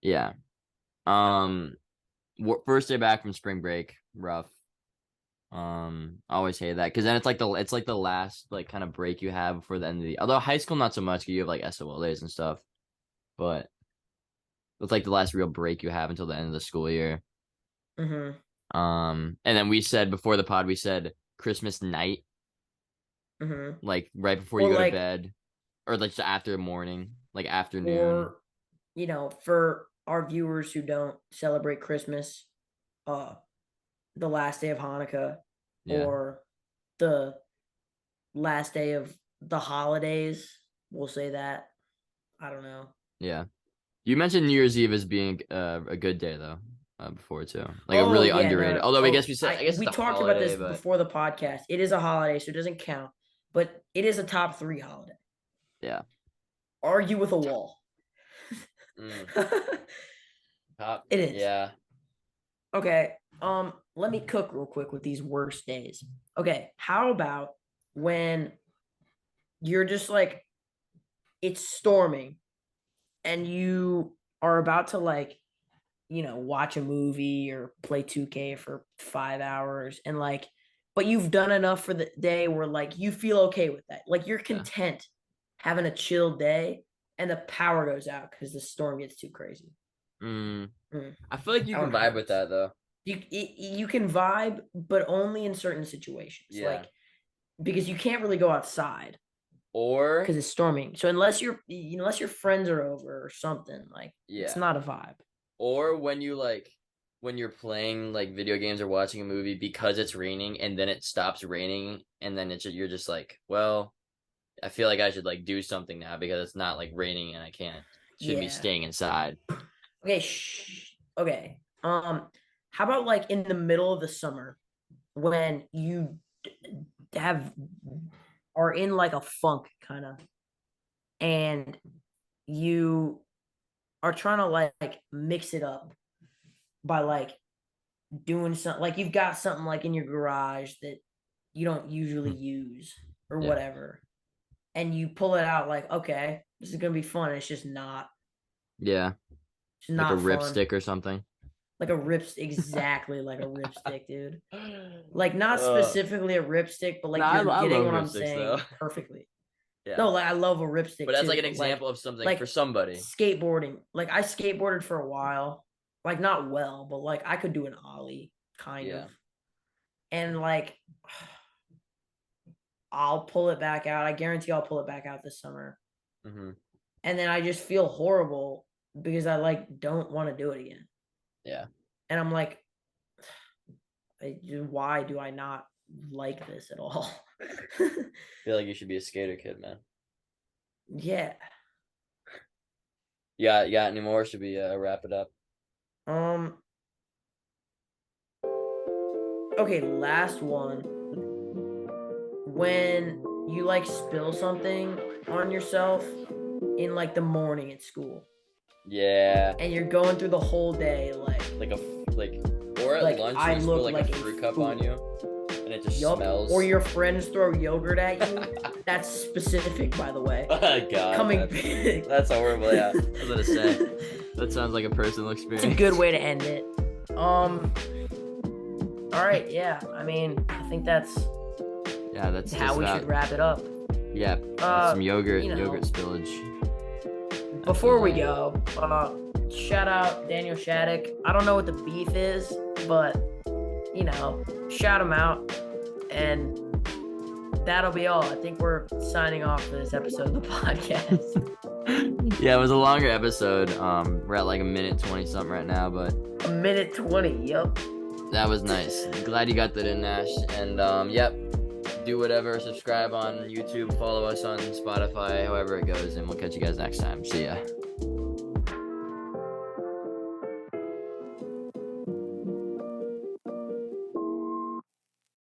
Yeah. Um First day back from spring break, rough. I always hate that because then it's like the last like kind of break you have before the end of the, although high school not so much because you have like SOL days and stuff, but it's like the last real break you have until the end of the school year. Mm-hmm. And then we said before the pod, we said Christmas night, Mm-hmm. like right before you Or go to like, bed, or like just after morning, like afternoon. or for our viewers who don't celebrate Christmas, uh, the last day of Hanukkah, Yeah, or the last day of the holidays. We'll say that. I don't know. yeah. You mentioned New Year's Eve as being a good day though, before too, like a Oh really yeah, underrated. no. Although I guess Oh, we said, I I guess we it's a talked about holiday, this but before the podcast. It is a holiday, so it doesn't count, but it is a top three holiday. yeah. Argue with a wall. Mm, It top, is. yeah. Okay. Let me cook real quick with these worst days. Okay, how about when you're just like it's storming and you are about to like, watch a movie or play 2K for 5 hours and like, but you've done enough for the day where like you feel okay with that. Like you're Yeah. content having a chill day and the power goes out because the storm gets too crazy. Mm, Mm, I feel like you that can one vibe with hurts. that though. You can vibe, but only in certain situations. Yeah. Like because you can't really go outside Or because it's storming. So unless your friends are over or something, like it's yeah. not a vibe. Or when you're playing like video games or watching a movie because it's raining and then it stops raining and then you're just like, well, I feel like I should like do something now because it's not like raining and I can't should be Yeah. staying inside. Okay. Okay. How about like in the middle of the summer when you have are in like a funk kind of, and you are trying to like mix it up by like doing something, like you've got something like in your garage that you don't usually use or whatever, and you pull it out like, okay, this is gonna be fun. It's just not. Yeah. It's not like a fun. ripstick or something. Like a exactly like a ripstick, dude. Like not specifically a ripstick, but like you're getting what I'm saying though. Perfectly. Yeah. No, like I love a ripstick. But that's like an example of something like for somebody. Skateboarding. Like I skateboarded for a while. Like not well, but like I could do an ollie kind of. And like I'll pull it back out. I guarantee I'll pull it back out this summer. Mm-hmm. And then I just feel horrible because I like don't want to do it again. Yeah. And I'm like, why do I not like this at all? I feel like you should be a skater kid, man. Yeah. Yeah, you got any more? Should we wrap it up? Okay, last one. When you like spill something on yourself in like the morning at school. Yeah. And you're going through the whole day like or at lunch you spill like a fruit cup on you and it just smells. Or your friends throw yogurt at you. That's specific, by the way. Oh God. Coming big. That's horrible, yeah. I was gonna say. That sounds like a personal experience. It's a good way to end it. All right, yeah. I mean, I think that's how we should wrap it up. Yeah. Some yogurt spillage. Before we go, shout out Daniel Shattuck. I don't know what the beef is, but shout him out, and that'll be all. I think we're signing off for this episode of the podcast. Yeah, it was a longer episode. We're at like a minute 20 something right now, but a minute 20. Yep. That was nice. Glad you got that in, Nash. And yep. Do whatever. Subscribe on YouTube. Follow us on Spotify. However it goes, and we'll catch you guys next time. See ya.